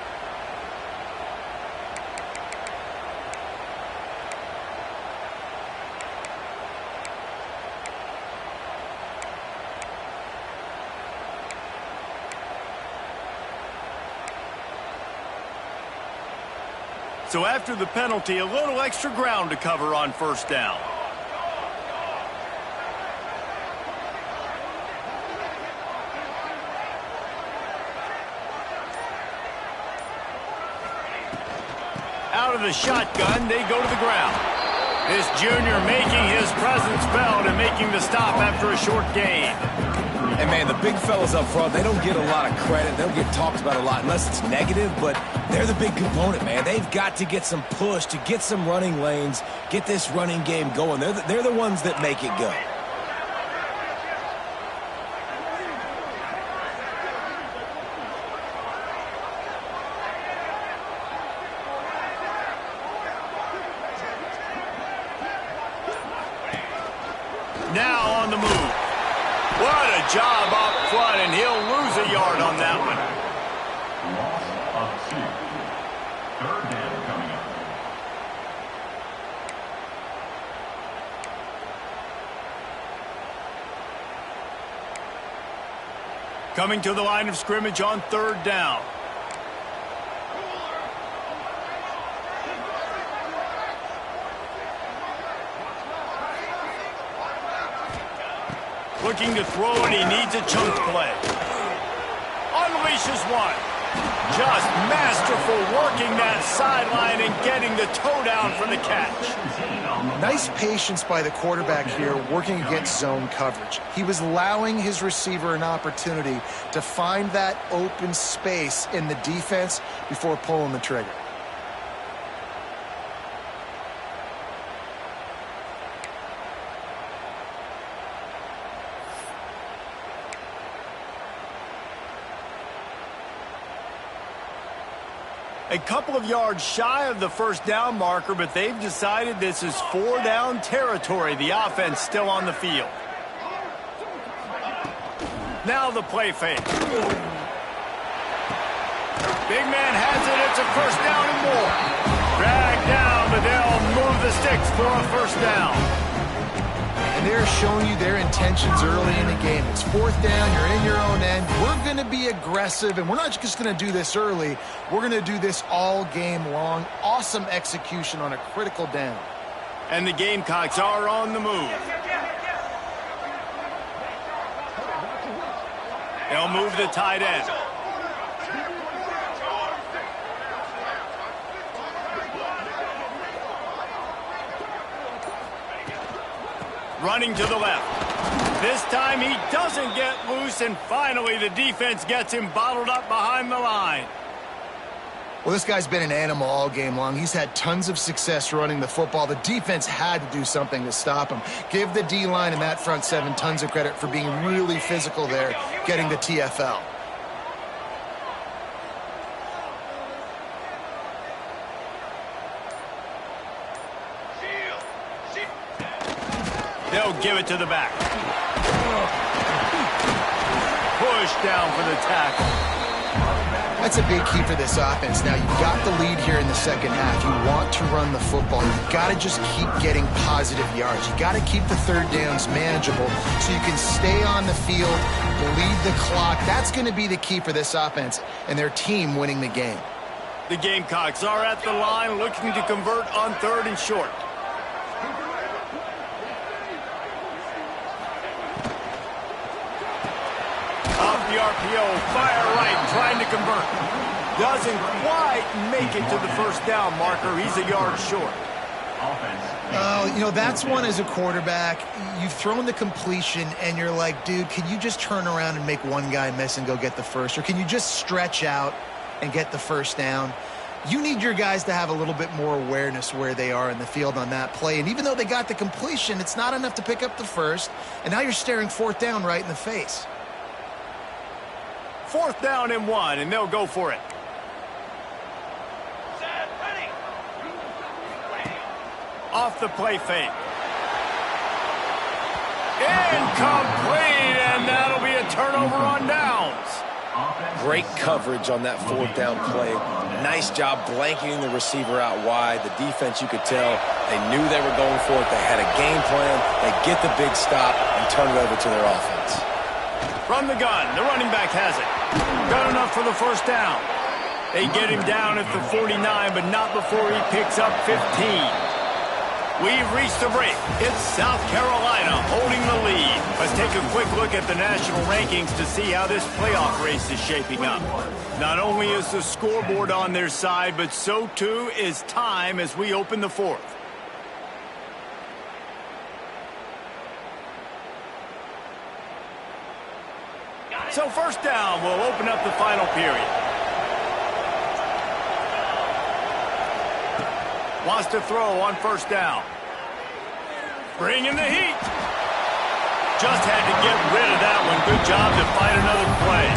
So after the penalty, a little extra ground to cover on first down. Out of the shotgun, they go to the ground. This junior making his presence felt and making the stop after a short gain. And, man, the big fellas up front, they don't get a lot of credit. They don't get talked about a lot unless it's negative, but they're the big component, man. They've got to get some push to get some running lanes, get this running game going. They're the ones that make it go. Now on the move. What a job up front, and he'll lose a yard on that one. Loss of 2. Third down coming up. Coming to the line of scrimmage on third down. Looking to throw, and he needs a chunk play. Unleashes one. Just masterful working that sideline and getting the toe down for the catch. Nice patience by the quarterback here working against zone coverage. He was allowing his receiver an opportunity to find that open space in the defense before pulling the trigger. A couple of yards shy of the first down marker, but they've decided this is 4-down territory. The offense still on the field. Now the play fake. Big man has it. It's a first down and more. Dragged down, but they'll move the sticks for a first down. And they're showing you their intentions early in the game. It's fourth down, you're in your own end. We're going to be aggressive, and we're not just going to do this early. We're going to do this all game long. Awesome execution on a critical down. And the Gamecocks are on the move. They'll move the tight end. Running to the left. This time he doesn't get loose, and finally the defense gets him bottled up behind the line. Well, this guy's been an animal all game long. He's had tons of success running the football. The defense had to do something to stop him. Give the D-line and that front seven tons of credit for being really physical there, getting the TFL. They'll give it to the back. Push down for the tackle. That's a big key for this offense. Now, you've got the lead here in the second half. You want to run the football. You've got to just keep getting positive yards. You've got to keep the third downs manageable so you can stay on the field, bleed the clock. That's going to be the key for this offense and their team winning the game. The Gamecocks are at the line looking to convert on 3rd and short. Off the RPO, fire right, trying to convert. Doesn't quite make it to the first down marker. He's a yard short. Oh, you know, that's one as a quarterback. You've thrown the completion, and you're like, dude, can you just turn around and make one guy miss and go get the first? Or can you just stretch out and get the first down? You need your guys to have a little bit more awareness where they are in the field on that play. And even though they got the completion, it's not enough to pick up the first. And now you're staring 4th down right in the face. 4th down and 1, and they'll go for it. Off the play fake. Incomplete, and that'll be a turnover on downs. Great coverage on that 4th down play. Nice job blanketing the receiver out wide. The defense, you could tell, they knew they were going for it. They had a game plan. They get the big stop and turn it over to their offense. From the gun, the running back has it. Got enough for the first down. They get him down at the 49, but not before he picks up 15. We've reached the break. It's South Carolina holding the lead. Let's take a quick look at the national rankings to see how this playoff race is shaping up. Not only is the scoreboard on their side, but so too is time as we open the 4th. So first down will open up the final period. Wants to throw on first down. Bringing the heat. Just had to get rid of that one. Good job to find another play.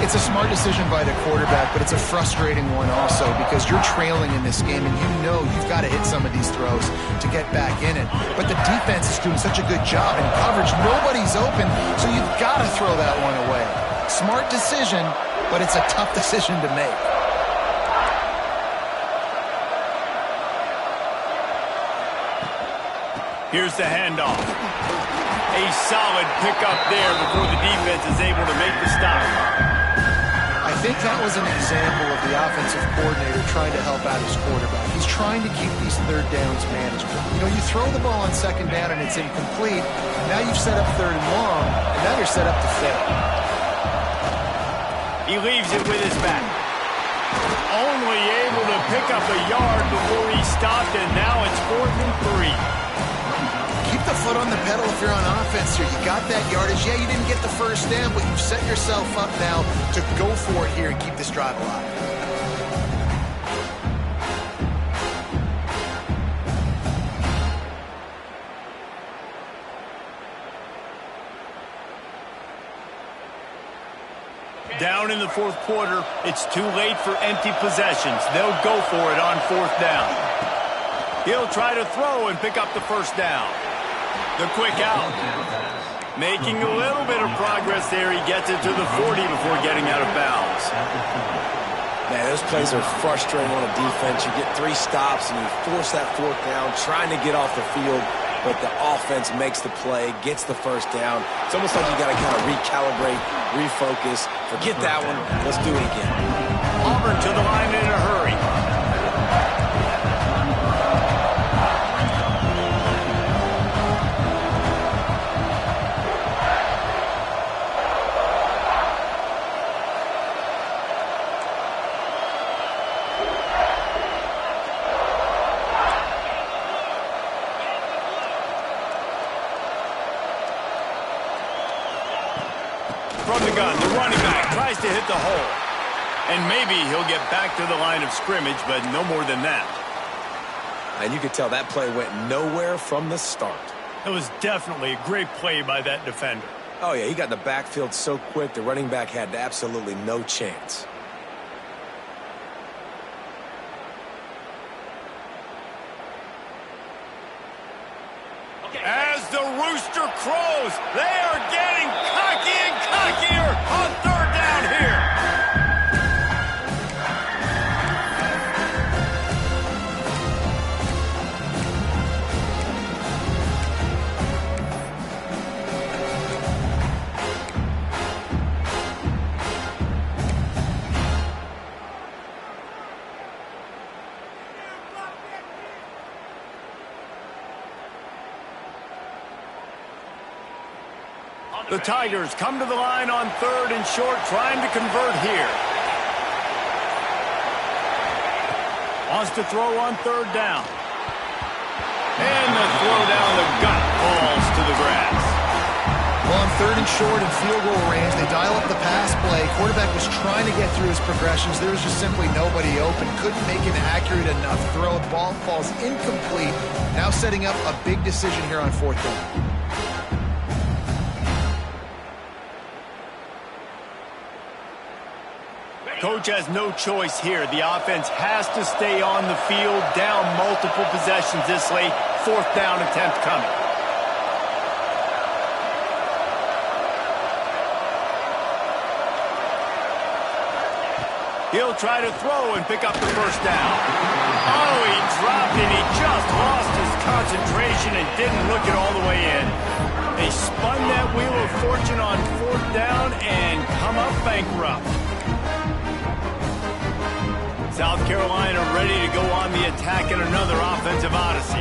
It's a smart decision by the quarterback, but it's a frustrating one also because you're trailing in this game and you know you've got to hit some of these throws to get back in it. But the defense is doing such a good job in coverage. Nobody's open, so you've got to throw that one away. Smart decision, but it's a tough decision to make. Here's the handoff. A solid pickup there before the defense is able to make the stop. I think that was an example of the offensive coordinator trying to help out his quarterback. He's trying to keep these third downs manageable. You know, you throw the ball on second down and it's incomplete. Now you've set up 3rd and long, and now you're set up to fail. He leaves it with his back. Only able to pick up a yard before he stopped, and now it's 4th and 3. Keep the foot on the pedal if you're on offense here. You got that yardage. Yeah, you didn't get the first down, but you've set yourself up now to go for it here and keep this drive alive. Down in the 4th quarter, it's too late for empty possessions. They'll go for it on 4th down. He'll try to throw and pick up the first down. The quick out. Making a little bit of progress there. He gets it to the 40 before getting out of bounds. Man, those plays are frustrating on a defense. You get 3 stops and you force that 4th down, trying to get off the field, but the offense makes the play, gets the first down. It's almost like you got to kind of recalibrate, refocus. Forget that one. Let's do it again. Auburn to the line in a hurry. From the gun, the running back tries to hit the hole. And maybe he'll get back to the line of scrimmage, but no more than that. And you could tell that play went nowhere from the start. It was definitely a great play by that defender. Oh, yeah, he got in the backfield so quick, the running back had absolutely no chance. As the rooster crows, they are getting cocky and cockier on 3rd down here. The Tigers come to the line on 3rd and short, trying to convert here. Wants to throw on 3rd down. And the throw down the gut falls to the grass. Well, on 3rd and short and field goal range, they dial up the pass play. Quarterback was trying to get through his progressions. There was just simply nobody open. Couldn't make an accurate enough throw. The ball falls incomplete. Now setting up a big decision here on 4th down. Coach has no choice here. The offense has to stay on the field, down multiple possessions this late. 4th down attempt coming. He'll try to throw and pick up the 1st down. Oh, he dropped it. He just lost his concentration and didn't look it all the way in. They spun that wheel of fortune on 4th down and come up bankrupt. South Carolina ready to go on the attack in another offensive odyssey.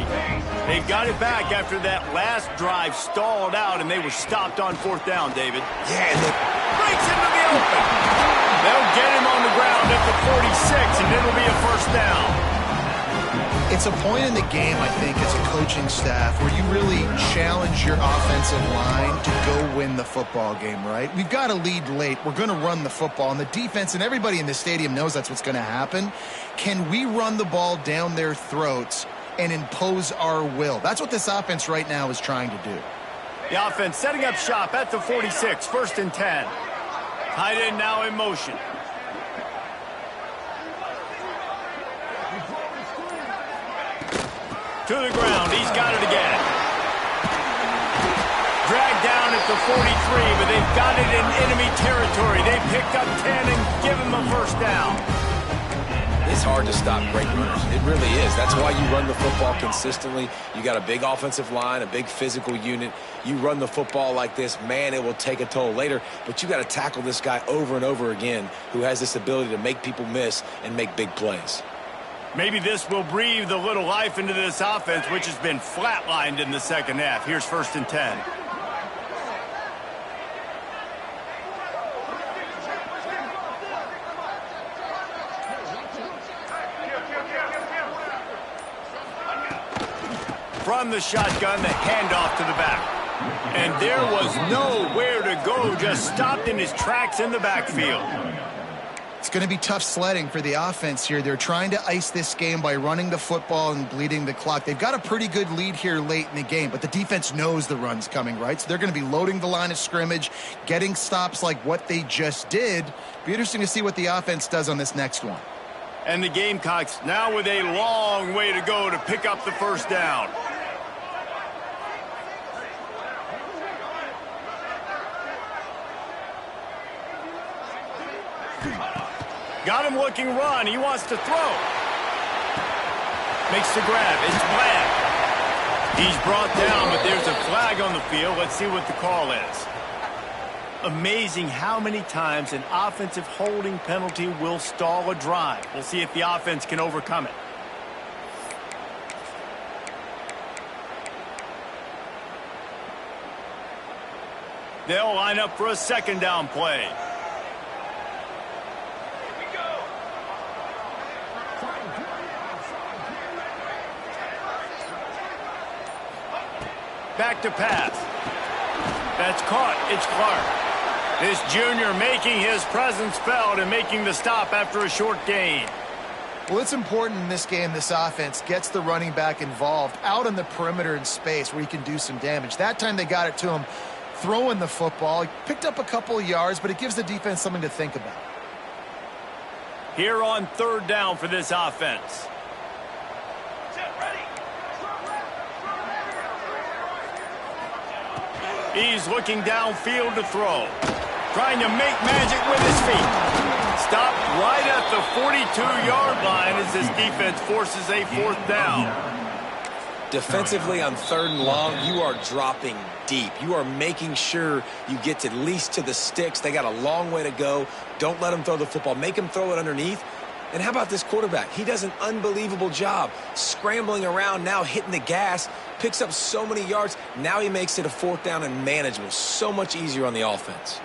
They got it back after that last drive stalled out, and they were stopped on 4th down, David. Yeah, and Breaks into the open. They'll get him on the ground at the 46, and it'll be a 1st down. It's a point in the game, I think, as a coaching staff where you really challenge your offensive line to go win the football game, right? We've got a lead late. We're going to run the football. And the defense and everybody in the stadium knows that's what's going to happen. Can we run the ball down their throats and impose our will? That's what this offense right now is trying to do. The offense setting up shop at the 46, 1st and 10. Tight end now in motion. To the ground. He's got it again. Dragged down at the 43, but they've got it in enemy territory. They picked up 10 and give him a 1st down. it's hard to stop great runners. It really is. That's why you run the football consistently. You got a big offensive line, a big physical unit. You run the football like this, man, it will take a toll later. But you got to tackle this guy over and over again who has this ability to make people miss and make big plays. Maybe this will breathe a little life into this offense, which has been flatlined in the second half. Here's 1st and 10. From the shotgun, the handoff to the back. And there was nowhere to go, just stopped in his tracks in the backfield. It's going to be tough sledding for the offense here. They're trying to ice this game by running the football and bleeding the clock. They've got a pretty good lead here late in the game, but the defense knows the run's coming, right? So they're going to be loading the line of scrimmage, getting stops like what they just did. Be interesting to see what the offense does on this next one. And the Gamecocks now with a long way to go to pick up the first down. Got him looking run. He wants to throw. Makes the grab. It's Black. He's brought down, but there's a flag on the field. Let's see what the call is. Amazing how many times an offensive holding penalty will stall a drive. We'll see if the offense can overcome it. They'll line up for a second down play. Back to pass. That's caught. It's Clark. This junior making his presence felt and making the stop after a short gain. Well, it's important in this game this offense gets the running back involved out on the perimeter in space where he can do some damage. That time they got it to him throwing the football. He picked up a couple of yards, but it gives the defense something to think about. Here on third down for this offense. He's looking downfield to throw. Trying to make magic with his feet. Stopped right at the 42-yard line as this defense forces a fourth down. Defensively on third and long, you are dropping deep. You are making sure you get at least to the sticks. They got a long way to go. Don't let them throw the football. Make them throw it underneath. And how about this quarterback? He does an unbelievable job scrambling around now, hitting the gas, picks up so many yards. Now he makes it a 4th down and manageable. So much easier on the offense.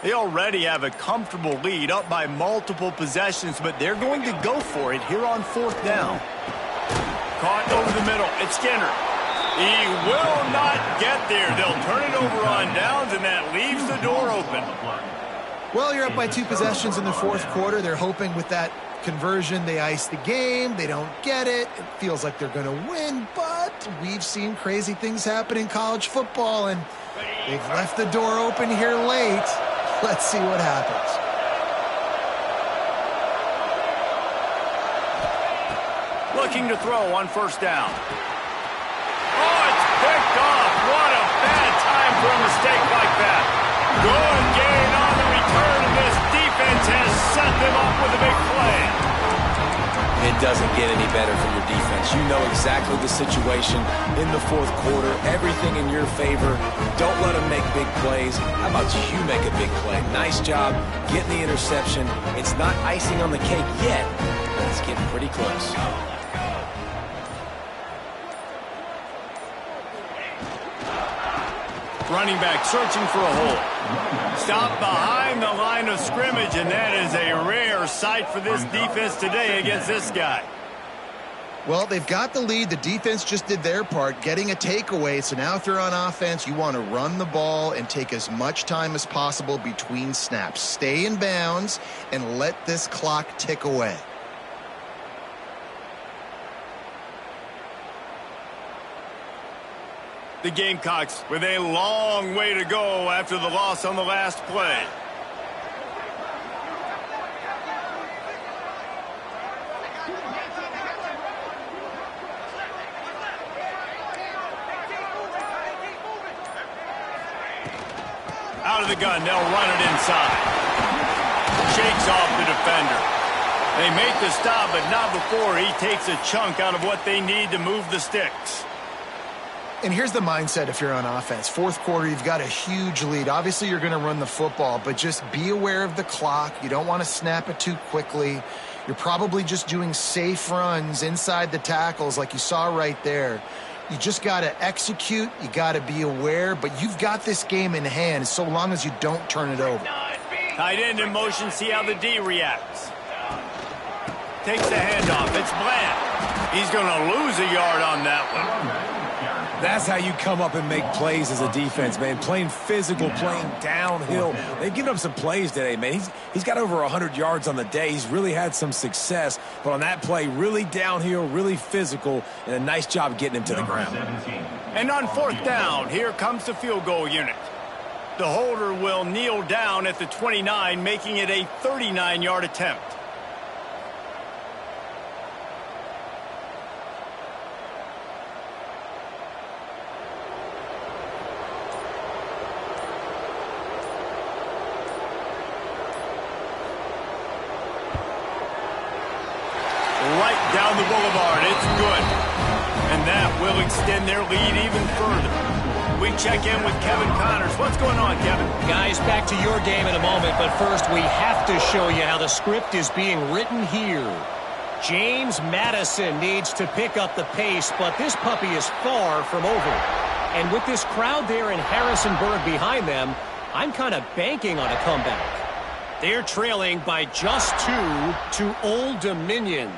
They already have a comfortable lead, up by multiple possessions, but they're going to go for it here on 4th down. Caught over the middle. It's Skinner. He will not get there. They'll turn it over on downs, and that leaves the door open. Well, you're up by 2 possessions in the 4th quarter. They're hoping with that conversion they ice the game. They don't get it. It feels like they're going to win, but we've seen crazy things happen in college football, and they've left the door open here late. Let's see what happens. Looking to throw on 1st down. Oh, it's picked off. What a bad time for a mistake like that. Good gain on the return, and this defense has set them up with a big play. It doesn't get any better for your defense. You know exactly the situation in the 4th quarter. Everything in your favor. Don't let them make big plays. How about you make a big play? Nice job getting the interception. It's not icing on the cake yet, but it's getting pretty close. Running back searching for a hole. Stopped behind the line of scrimmage, and that is a rare sight for this defense today against this guy. Well, they've got the lead. The defense just did their part, getting a takeaway. So now if you're on offense, you want to run the ball and take as much time as possible between snaps. Stay in bounds and let this clock tick away. The Gamecocks with a long way to go after the loss on the last play. Out of the gun, they'll run it inside. Shakes off the defender. They make the stop, but not before he takes a chunk out of what they need to move the sticks. And here's the mindset if you're on offense. 4th quarter, you've got a huge lead. Obviously, you're going to run the football, but just be aware of the clock. You don't want to snap it too quickly. You're probably just doing safe runs inside the tackles like you saw right there. You just got to execute. You got to be aware, but you've got this game in hand so long as you don't turn it over. Tight end in motion, see how the D reacts. Takes the handoff. It's Bland. He's going to lose a yard on that one. That's how you come up and make plays as a defense, man. Playing physical, playing downhill. They've given up some plays today, man. He's got over 100 yards on the day. He's really had some success. But on that play, really downhill, really physical, and a nice job getting him to the ground. And on 4th down, here comes the field goal unit. The holder will kneel down at the 29, making it a 39-yard attempt. Right down the boulevard. It's good. And that will extend their lead even further. We check in with Kevin Connors. What's going on, Kevin? Guys, back to your game in a moment, but first we have to show you how the script is being written here. James Madison needs to pick up the pace, but this puppy is far from over. And with this crowd there in Harrisonburg behind them, I'm kind of banking on a comeback. They're trailing by just 2 to Old Dominion.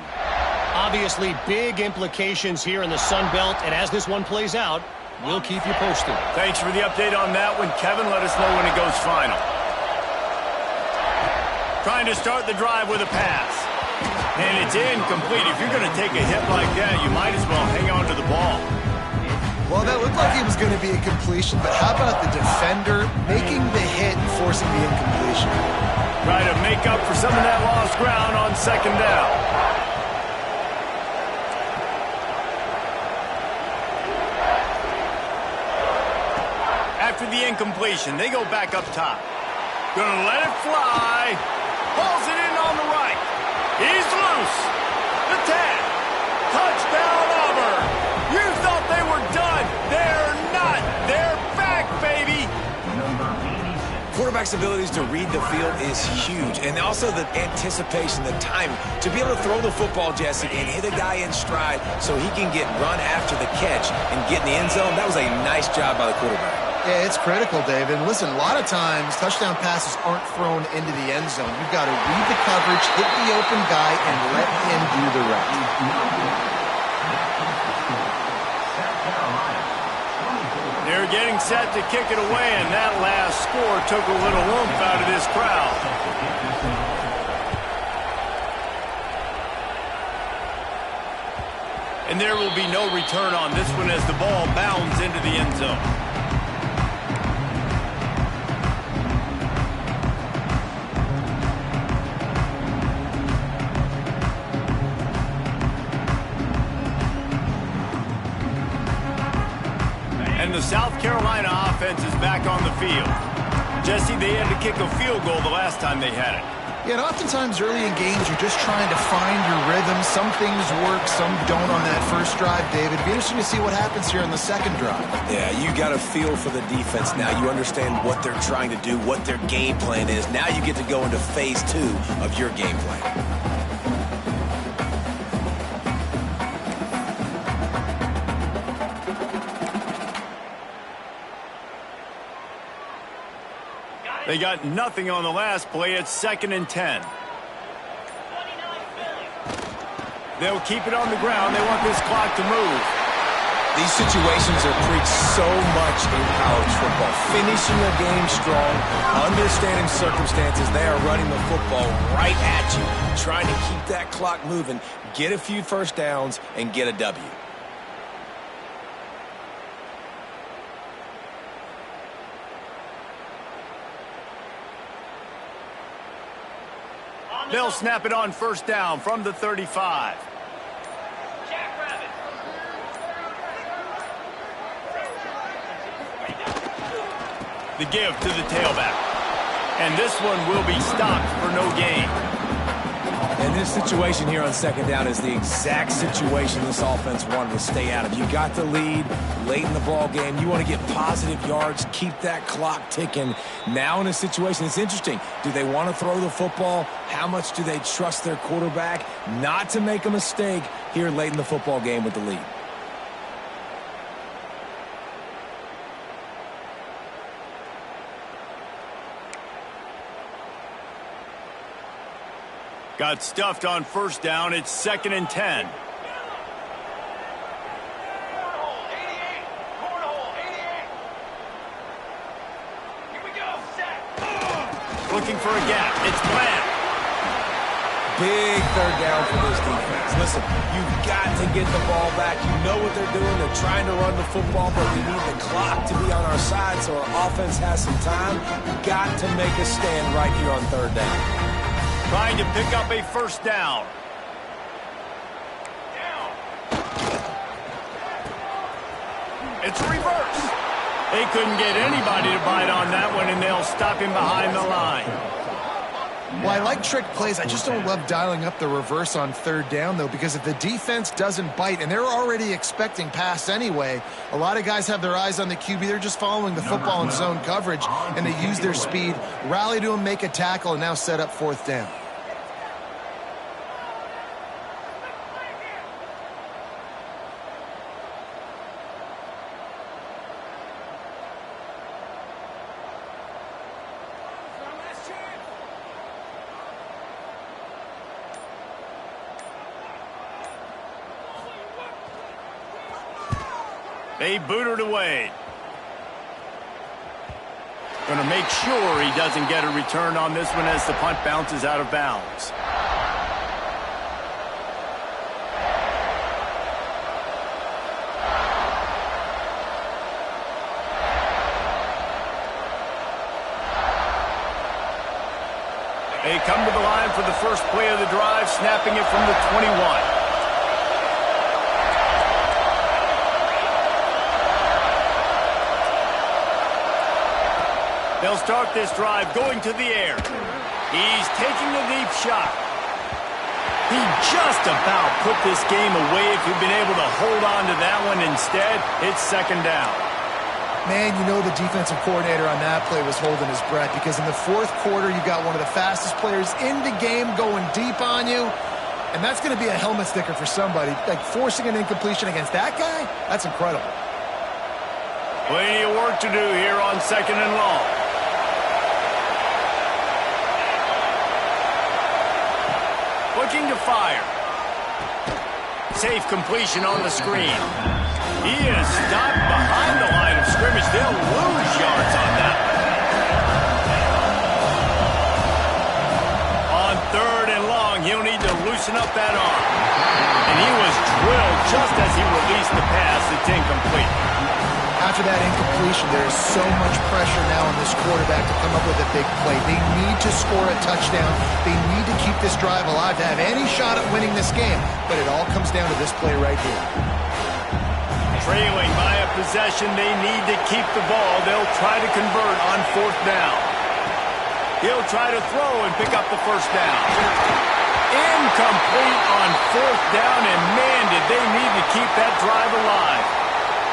Obviously, big implications here in the Sun Belt, and as this one plays out, we'll keep you posted. Thanks for the update on that one, Kevin. Let us know when it goes final. Trying to start the drive with a pass. And it's incomplete. If you're going to take a hit like that, you might as well hang on to the ball. Well, that looked like it was going to be a completion, but how about the defender making the hit and forcing the incompletion? Try to make up for some of that lost ground on 2nd down. After the incompletion, they go back up top. Gonna let it fly. Pulls it in on the right. He's loose. The tag. Touchdown, Auburn. You thought they were done. They're not. They're back, baby. quarterback's abilities to read the field is huge, and also the anticipation, the timing. To be able to throw the football, Jesse, and hit a guy in stride so he can get run after the catch and get in the end zone, that was a nice job by the quarterback. Yeah, it's critical, David. And listen, a lot of times touchdown passes aren't thrown into the end zone. You've got to read the coverage, hit the open guy, and let him do the rest. They're getting set to kick it away, and that last score took a little oomph out of this crowd. And there will be no return on this one as the ball bounds into the end zone. And the South Carolina offense is back on the field. Jesse, they had to kick a field goal the last time they had it. Yeah, and oftentimes early in games, you're just trying to find your rhythm. Some things work, some don't on that first drive, David. It'd be interesting to see what happens here on the second drive. Yeah, you got a feel for the defense now. You understand what they're trying to do, what their game plan is. Now you get to go into phase 2 of your game plan. They got nothing on the last play. It's 2nd and 10. They'll keep it on the ground. They want this clock to move. These situations are preached so much in college football. Finishing a game strong, understanding circumstances. They are running the football right at you, trying to keep that clock moving, get a few first downs, and get a W. They'll snap it on first down from the 35. The give to the tailback. And this one will be stopped for no gain. And this situation here on second down is the exact situation this offense wanted to stay out of. You got the lead late in the ball game. You want to get positive yards, keep that clock ticking. Now in a situation, it's interesting. Do they want to throw the football? How much do they trust their quarterback not to make a mistake here late in the football game with the lead? Got stuffed on first down. It's 2nd and 10. Looking for a gap. It's Bland. Big third down for this defense. Listen, you've got to get the ball back. You know what they're doing. They're trying to run the football, but we need the clock to be on our side so our offense has some time. Got to make a stand right here on third down. Trying to pick up a first down. It's a reverse. They couldn't get anybody to bite on that one, and they'll stop him behind the line. Well, I like trick plays. I just don't love dialing up the reverse on third down, though, because if the defense doesn't bite, and they're already expecting pass anyway, a lot of guys have their eyes on the QB. They're just following the football in zone coverage, and they use their speed, rally to him, make a tackle, and now set up fourth down. They boot it away. Going to make sure he doesn't get a return on this one as the punt bounces out of bounds. They come to the line for the first play of the drive, snapping it from the 21. They'll start this drive going to the air. He's taking a deep shot. He just about put this game away if he'd been able to hold on to that one. Instead, it's second down. Man, you know the defensive coordinator on that play was holding his breath, because in the fourth quarter, you got one of the fastest players in the game going deep on you, and that's going to be a helmet sticker for somebody. Like, forcing an incompletion against that guy, that's incredible. Plenty of work to do here on 2nd and long. Looking to fire. Safe completion on the screen. He is stopped behind the line of scrimmage. They'll lose yards on that. On 3rd and long, he'll need to loosen up that arm. And he was drilled just as he released the pass. It's incomplete. After that incompletion, there is so much pressure now on this quarterback to come up with a big play. They need to score a touchdown. They need to keep this drive alive to have any shot at winning this game. But it all comes down to this play right here. Trailing by a possession, they need to keep the ball. They'll try to convert on 4th down. He'll try to throw and pick up the 1st down. Incomplete on 4th down, and man, did they need to keep that drive alive.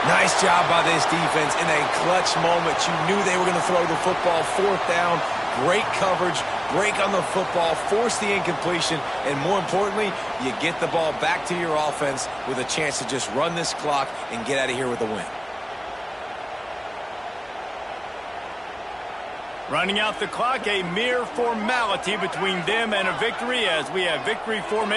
Nice job by this defense in a clutch moment. You knew they were going to throw the football. 4th down, great coverage, break on the football, force the incompletion, and more importantly, you get the ball back to your offense with a chance to just run this clock and get out of here with a win. Running out the clock, a mere formality between them and a victory, as we have victory formation.